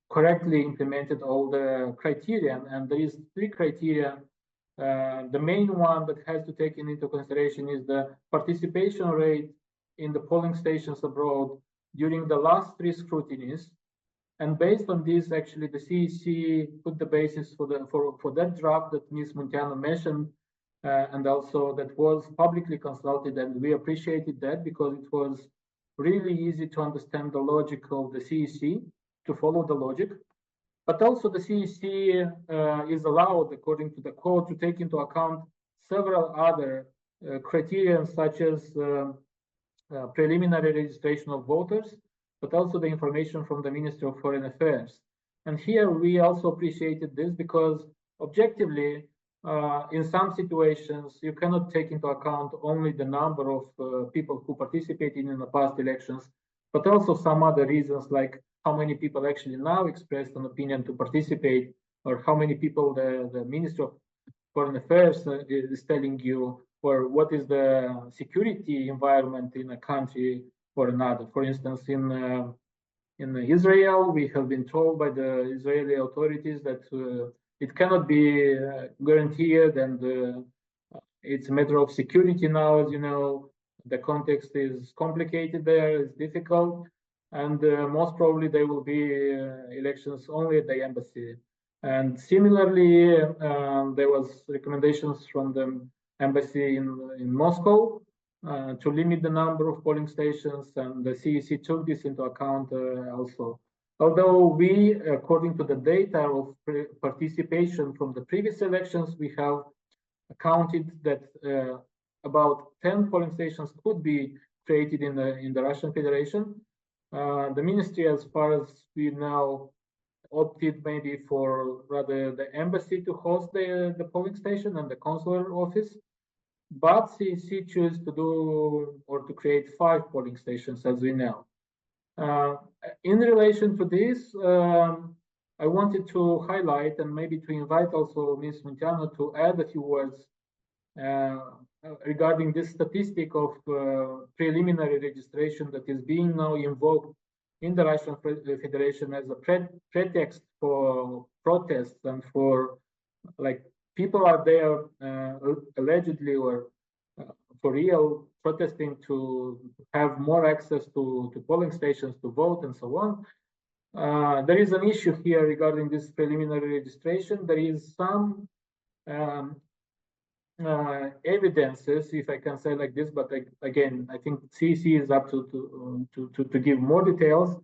correctly implemented all the criteria, and there is 3 criteria. The main one that has to take into consideration is the participation rate in the polling stations abroad during the last 3 scrutinies. And based on this, actually, the CEC put the basis for that draft that Ms. Munteanu mentioned, and also that was publicly consulted, and we appreciated that because it was really easy to understand the logic of the CEC, to follow the logic. But also the CEC is allowed, according to the code, to take into account several other criteria, such as preliminary registration of voters, but also the information from the Ministry of Foreign Affairs. And here we also appreciated this because objectively, in some situations, you cannot take into account only the number of people who participated in the past elections, but also some other reasons like how many people actually now expressed an opinion to participate, or how many people the Ministry of Foreign Affairs is telling you, or what is the security environment in a country or another. For instance, in Israel, we have been told by the Israeli authorities that it cannot be guaranteed, and it's a matter of security now. As you know, the context is complicated there, it's difficult, and most probably there will be elections only at the embassy. And similarly, there was recommendations from the embassy in Moscow to limit the number of polling stations, and the CEC took this into account also. Although we, according to the data of participation from the previous elections, we have counted that about 10 polling stations could be created in the Russian Federation. The ministry, as far as we know, opted maybe for rather the embassy to host the polling station and the consular office. But CEC chose to do or to create 5 polling stations, as we know. In relation to this, I wanted to highlight and maybe to invite also Ms. Munteanu to add a few words regarding this statistic of preliminary registration that is being now invoked in the Russian Federation as a pretext for protests and for, like, people are there allegedly or for real protesting to have more access to polling stations to vote and so on. There is an issue here regarding this preliminary registration. There is some evidences, if I can say like this, but again, I think CEC is up to give more details,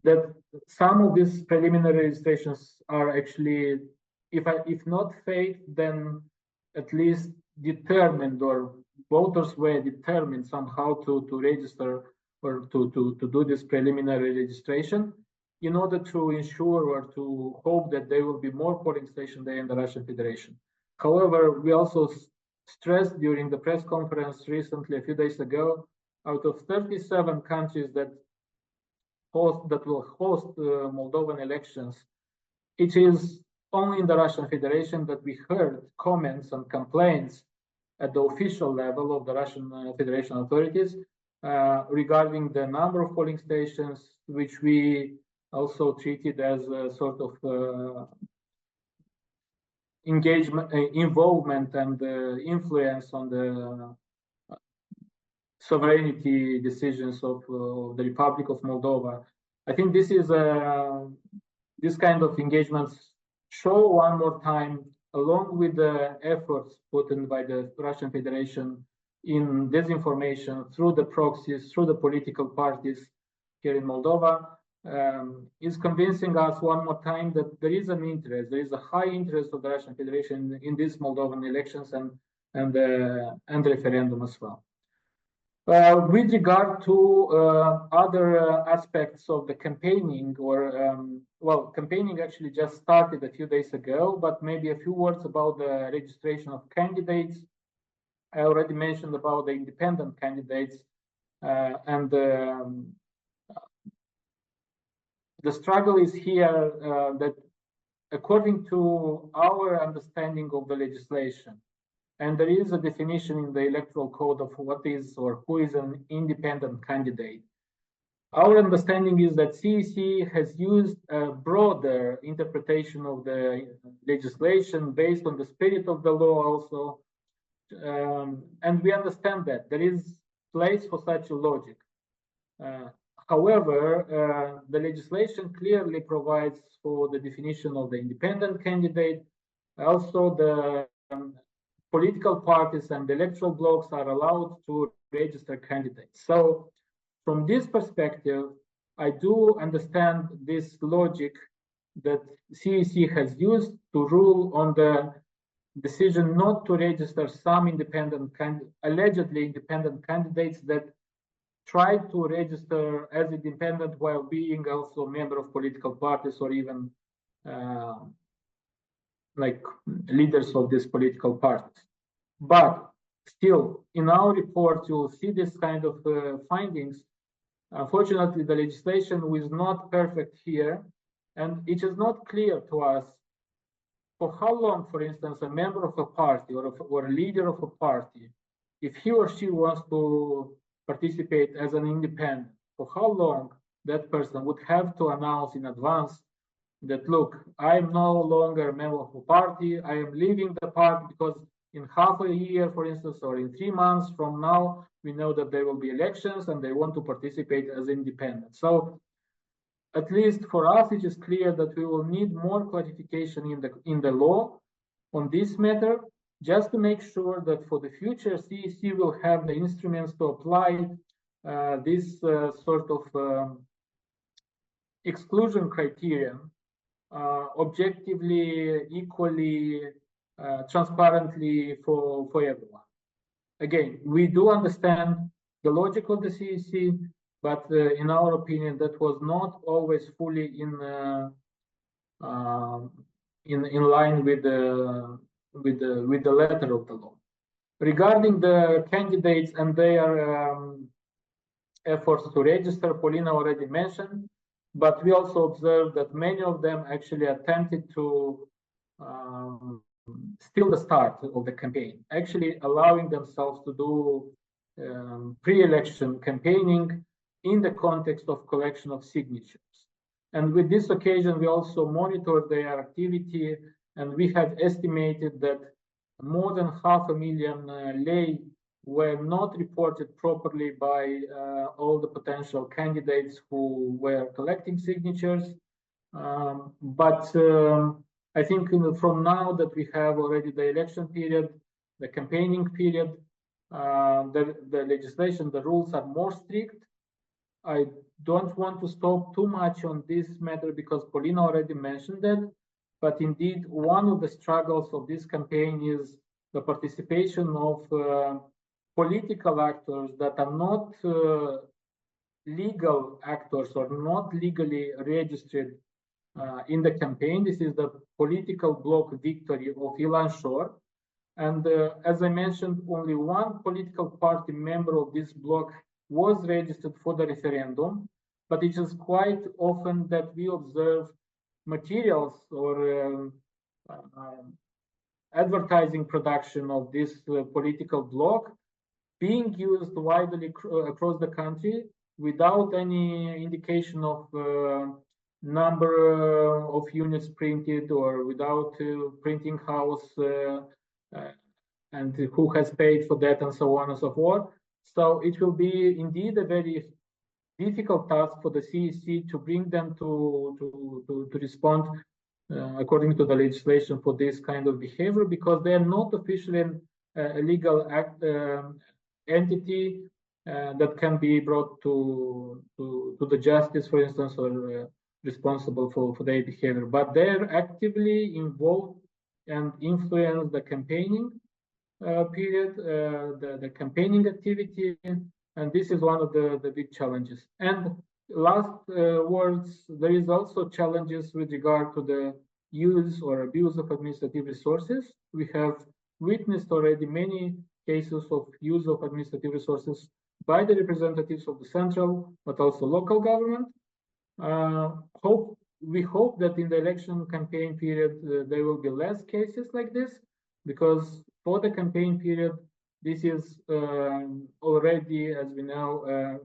that some of these preliminary registrations are actually, if not fake, then at least determined, or voters were determined somehow to register or to do this preliminary registration in order to ensure or to hope that there will be more polling stations there in the Russian Federation. However, we also stressed during the press conference recently, a few days ago, out of 37 countries that will host Moldovan elections, it is only in the Russian Federation that we heard comments and complaints at the official level of the Russian Federation authorities regarding the number of polling stations, which we also treated as a sort of engagement, involvement, and influence on the sovereignty decisions of the Republic of Moldova. I think this is this kind of engagements show one more time, along with the efforts put in by the Russian Federation in disinformation through the proxies, through the political parties here in Moldova, is convincing us one more time that there is an interest, there is a high interest of the Russian Federation in these Moldovan elections and referendum as well. With regard to other aspects of the campaigning, or well, campaigning actually just started a few days ago, but maybe a few words about the registration of candidates. I already mentioned about the independent candidates, and the struggle is here that according to our understanding of the legislation, and there is a definition in the Electoral Code of what is or who is an independent candidate. Our understanding is that CEC has used a broader interpretation of the legislation based on the spirit of the law also. And we understand that there is place for such a logic. However, the legislation clearly provides for the definition of the independent candidate. Also, the political parties and electoral blocks are allowed to register candidates. So from this perspective, I do understand this logic that CEC has used to rule on the decision not to register some allegedly independent candidates that tried to register as independent while being also a member of political parties or even like leaders of these political parties. But still, in our report, you will see this kind of findings. Unfortunately, the legislation is not perfect here, and it is not clear to us for how long, for instance, a member of a party or a leader of a party, if he or she wants to participate as an independent, for how long that person would have to announce in advance that, look, I am no longer a member of a party, I am leaving the party because in half a year, for instance, or in 3 months from now, we know that there will be elections and they want to participate as independent. So at least for us, it is clear that we will need more clarification in the law on this matter, just to make sure that for the future, CEC will have the instruments to apply this sort of exclusion criteria objectively, equally, transparently for everyone. Again, we do understand the logic of the CEC, but in our opinion, that was not always fully in line with the letter of the law. Regarding the candidates and their efforts to register, Polina already mentioned, but we also observed that many of them actually attempted to steal the start of the campaign, actually allowing themselves to do pre-election campaigning in the context of collection of signatures. And with this occasion, we also monitored their activity, and we have estimated that more than 500,000 lei were not reported properly by all the potential candidates who were collecting signatures. I think from now that we have already the election period, the campaigning period, the legislation, the rules are more strict. I don't want to stop too much on this matter because Polina already mentioned that, but indeed one of the struggles of this campaign is the participation of political actors that are not legal actors or not legally registered in the campaign. This is the political bloc Victory of Ilan Shor. And as I mentioned, only one political party member of this bloc was registered for the referendum, but it is quite often that we observe materials or advertising production of this political bloc being used widely across the country without any indication of number of units printed or without printing house and who has paid for that and so on and so forth. So it will be indeed a very difficult task for the CEC to bring them to respond according to the legislation for this kind of behavior, because they are not officially a legal entity that can be brought to the justice, for instance, or responsible for their behavior. But they're actively involved and influence the campaigning period, the campaigning activity, and this is one of the big challenges. And last words, there is also challenges with regard to the use or abuse of administrative resources. We have witnessed already many cases of use of administrative resources by the representatives of the central, but also local government. We hope that in the election campaign period, there will be less cases like this, because for the campaign period, this is already, as we know,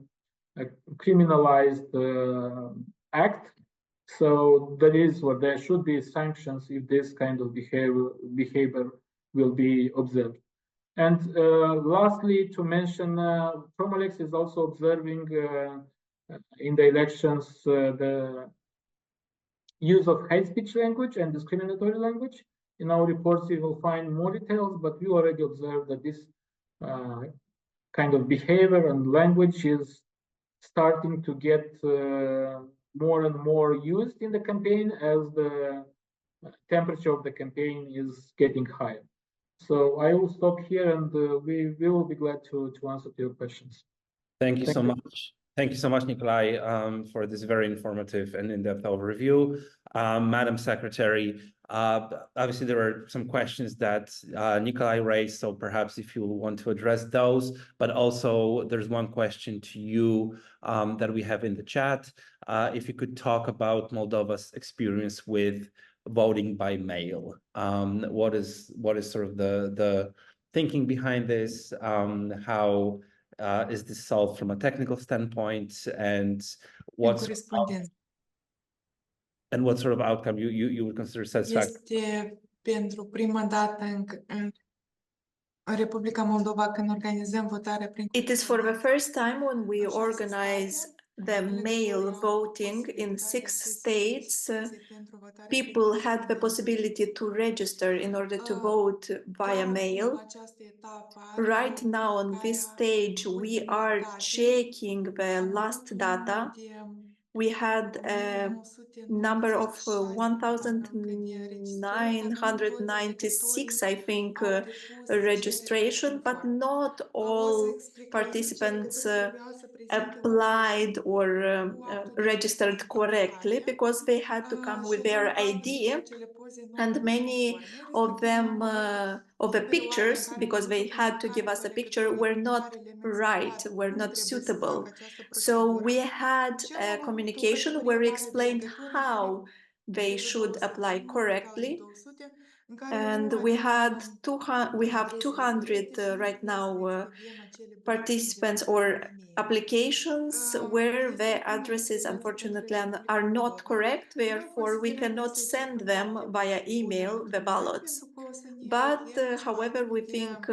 a criminalized act. So there is, or there should be sanctions if this kind of behavior will be observed. And lastly, to mention, Promo-LEX is also observing in the elections the use of hate speech language and discriminatory language. In our reports, you will find more details, but we already observed that this kind of behavior and language is starting to get more and more used in the campaign as the temperature of the campaign is getting higher. So I will stop here, and we will be glad to answer to your questions. Thank you so much. Thank you so much, Nicolae, for this very informative and in-depth overview. Madam Secretary, obviously there are some questions that Nicolae raised, so perhaps if you want to address those, but also there's one question to you that we have in the chat. If you could talk about Moldova's experience with voting by mail. What is sort of the thinking behind this? How is this solved from a technical standpoint, and what sort of outcome you would consider satisfactory? Este pentru prima dată în Republica Moldova când organizăm votarea prin... It is for the first time when we organize the mail voting in 6 states. People had the possibility to register in order to vote via mail. Right now, on this stage, we are checking the last data. We had a number of 1,996, I think, registration, but not all participants applied or registered correctly, because they had to come with their ID, and many of them, of the pictures, because they had to give us a picture, were not right, were not suitable. So we had a communication where we explained how they should apply correctly. And we have 200 right now participants or applications where the addresses unfortunately are not correct, therefore we cannot send them via email the ballots. But however, we think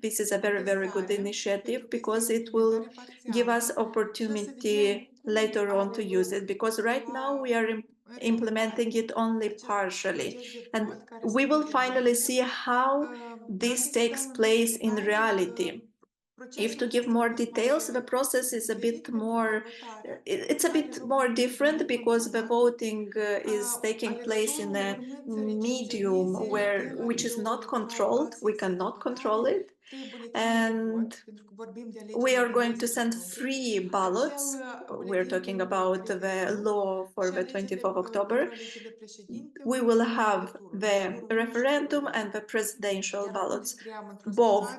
this is a very good initiative, because it will give us opportunity later on to use it, because right now we are implementing it only partially, and we will finally see how this takes place in reality. If to give more details, the process is a bit more, it's a bit more different, because the voting is taking place in a medium which is not controlled. We cannot control it. And we are going to send 3 ballots. We're talking about the law for the 24th of October. We will have the referendum and the presidential ballots, both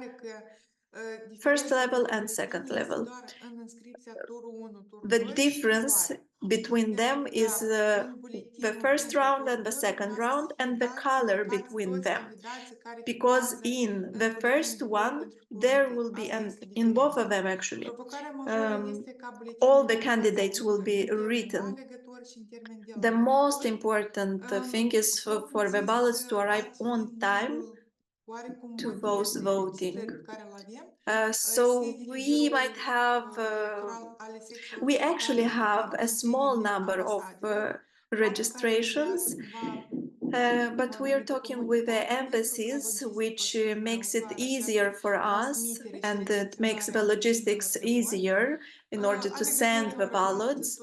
first level and second level. The difference between them is the first round and the second round, and the color between them. Because in the first one, there will be, and in both of them actually, all the candidates will be written. The most important thing is for the ballots to arrive on time to those voting. So we might have, we actually have a small number of registrations, but we are talking with the embassies, which makes it easier for us, and it makes the logistics easier in order to send the ballots.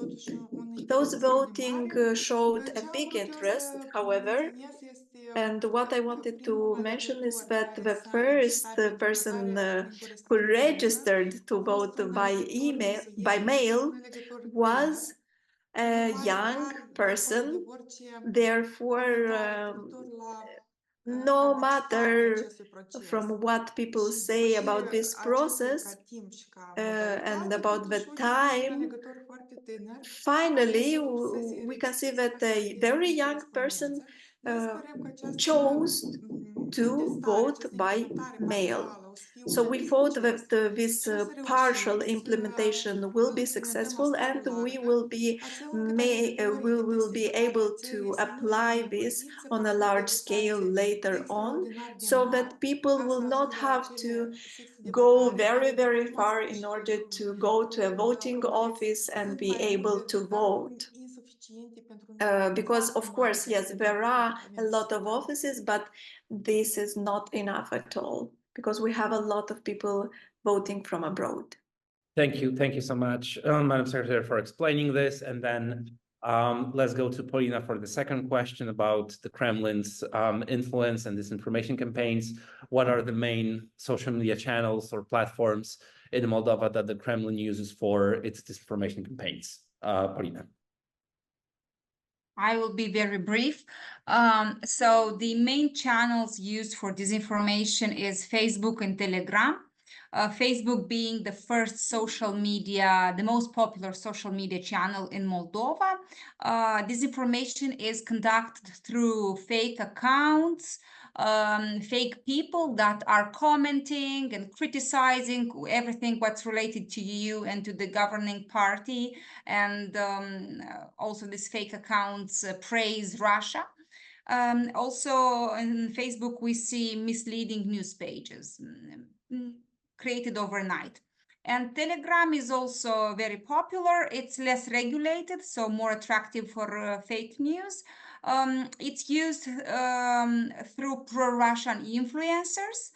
Those voting showed a big interest, however. And what I wanted to mention is that the first person who registered to vote by mail was a young person. Therefore, no matter from what people say about this process and about the time, finally we can see that a very young person chose to vote by mail. So we thought that this partial implementation will be successful, and we will be able to apply this on a large scale later on, so that people will not have to go very far in order to go to a voting office and be able to vote. Because of course, yes, there are a lot of offices, but this is not enough at all, because we have a lot of people voting from abroad. Thank you so much, Madam Secretary, for explaining this. And then Let's go to Polina for the second question about the Kremlin's influence and disinformation campaigns. What are the main social media channels or platforms in Moldova that the Kremlin uses for its disinformation campaigns? Polina. I will be very brief. So the main channels used for disinformation is Facebook and Telegram. Facebook being the first social media, the most popular social media channel in Moldova. Disinformation is conducted through fake accounts, fake people that are commenting and criticizing everything what's related to you and to the governing party. And also these fake accounts praise Russia. Also in Facebook, we see misleading news pages created overnight. And Telegram is also very popular. It's less regulated, so more attractive for fake news. It's used through pro-Russian influencers.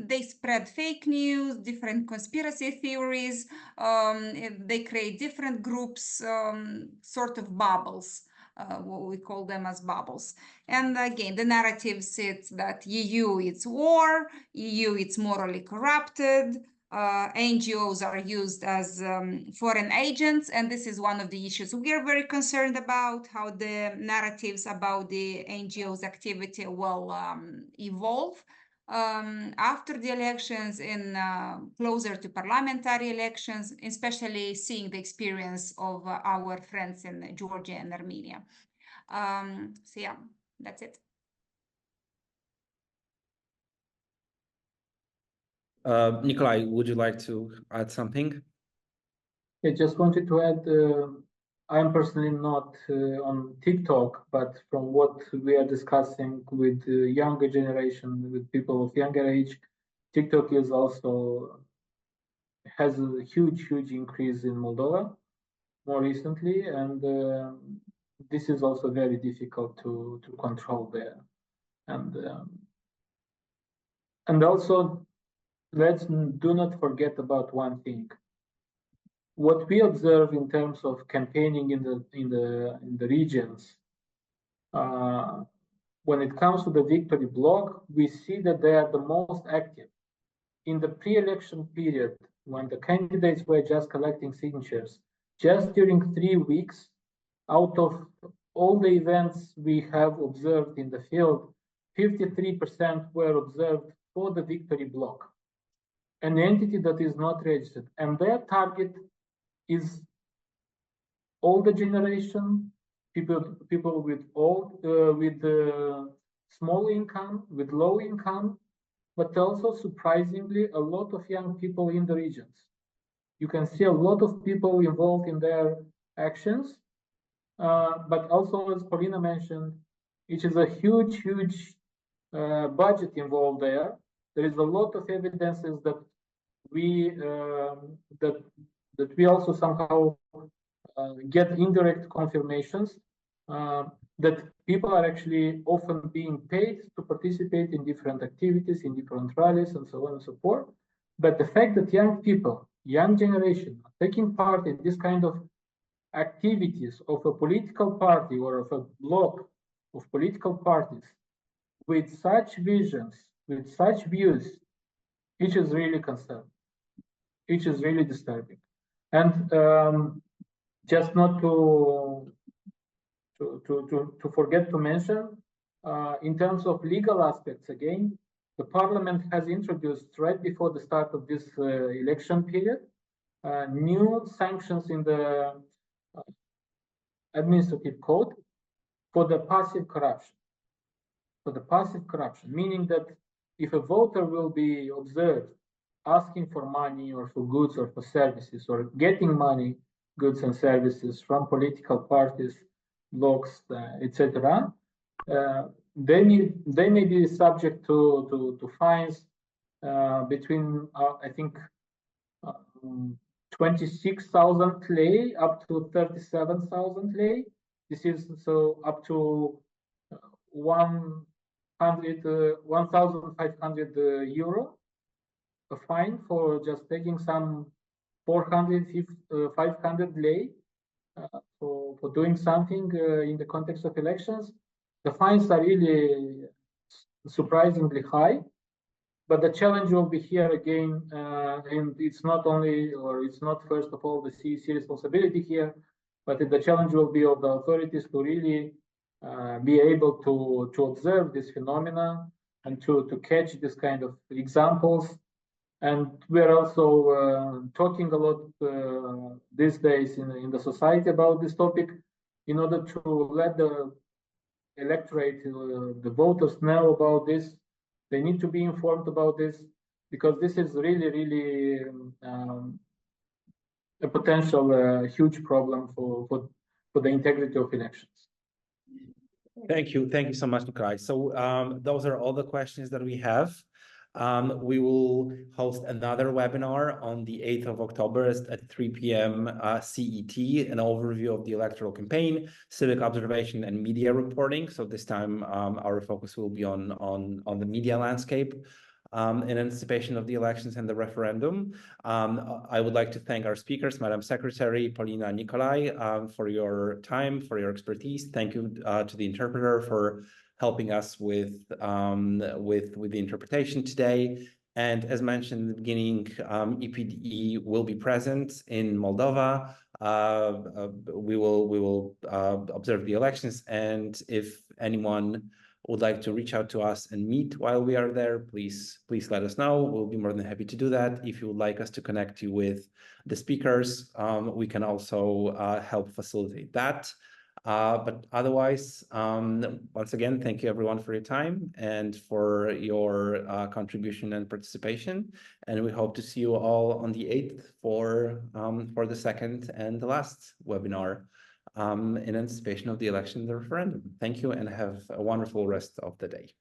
They spread fake news, different conspiracy theories. They create different groups, sort of bubbles. What we call them as bubbles. And again, the narratives, it's that EU, it's war, EU, it's morally corrupted, NGOs are used as foreign agents, and this is one of the issues we are very concerned about, how the narratives about the NGOs' activity will evolve after the elections and closer to parliamentary elections, especially seeing the experience of our friends in Georgia and Armenia. So yeah, that's it. Nicolae, would you like to add something? I just wanted to add, I'm personally not on TikTok, but from what we are discussing with the younger generation, with people of younger age, TikTok is also has a huge increase in Moldova more recently, and this is also very difficult to control there. And also, let's do not forget about one thing. What we observe in terms of campaigning in the regions, when it comes to the victory bloc, we see that they are the most active. In the pre-election period, when the candidates were just collecting signatures, just during 3 weeks, out of all the events we have observed in the field, 53% were observed for the victory bloc, an entity that is not registered. And their target is older generation, people with small income, with low income, but also surprisingly a lot of young people in the regions. You can see a lot of people involved in their actions, but also, as Polina mentioned, it is a huge budget involved there. There is a lot of evidences that we also somehow get indirect confirmations that people are actually often being paid to participate in different activities, in different rallies, and so on and so forth. But the fact that young people, young generation, are taking part in this kind of activities of a political party or of a bloc of political parties with such visions, with such views, it is really concerning. It is really disturbing. And just not to forget to mention, in terms of legal aspects, again, the parliament has introduced right before the start of this election period new sanctions in the administrative code for the passive corruption. For the passive corruption, meaning that if a voter will be observed asking for money or for goods or for services or getting money, goods and services from political parties, blocs, etc., they may be subject to fines between I think 26,000 lei up to 37,000 lei. This is so up to 1,500 euro, a fine for just taking some 500 lei for doing something in the context of elections. The fines are really surprisingly high, but the challenge will be here again, and it's not only, or it's not first of all the CEC responsibility here, but the challenge will be of the authorities to really be able to observe this phenomena and to catch this kind of examples. And we're also talking a lot these days in the society about this topic in order to let the electorate, the voters know about this. They need to be informed about this because this is really, really a potential huge problem for the integrity of elections. Thank you so much, Nicolae. So those are all the questions that we have. We will host another webinar on the 8th of October at 3 p.m. CET, an overview of the electoral campaign, civic observation, and media reporting. So this time our focus will be on the media landscape in anticipation of the elections and the referendum. I would like to thank our speakers, Madam Secretary, Polina and Nicolae, for your time, for your expertise. Thank you to the interpreter for helping us with the interpretation today. And as mentioned in the beginning, EPDE will be present in Moldova. We will observe the elections, and if anyone would like to reach out to us and meet while we are there, please let us know. We'll be more than happy to do that. If you would like us to connect you with the speakers, we can also help facilitate that. But otherwise, once again, thank you everyone for your time and for your contribution and participation. And we hope to see you all on the 8th for the second and the last webinar in anticipation of the election and the referendum. Thank you and have a wonderful rest of the day.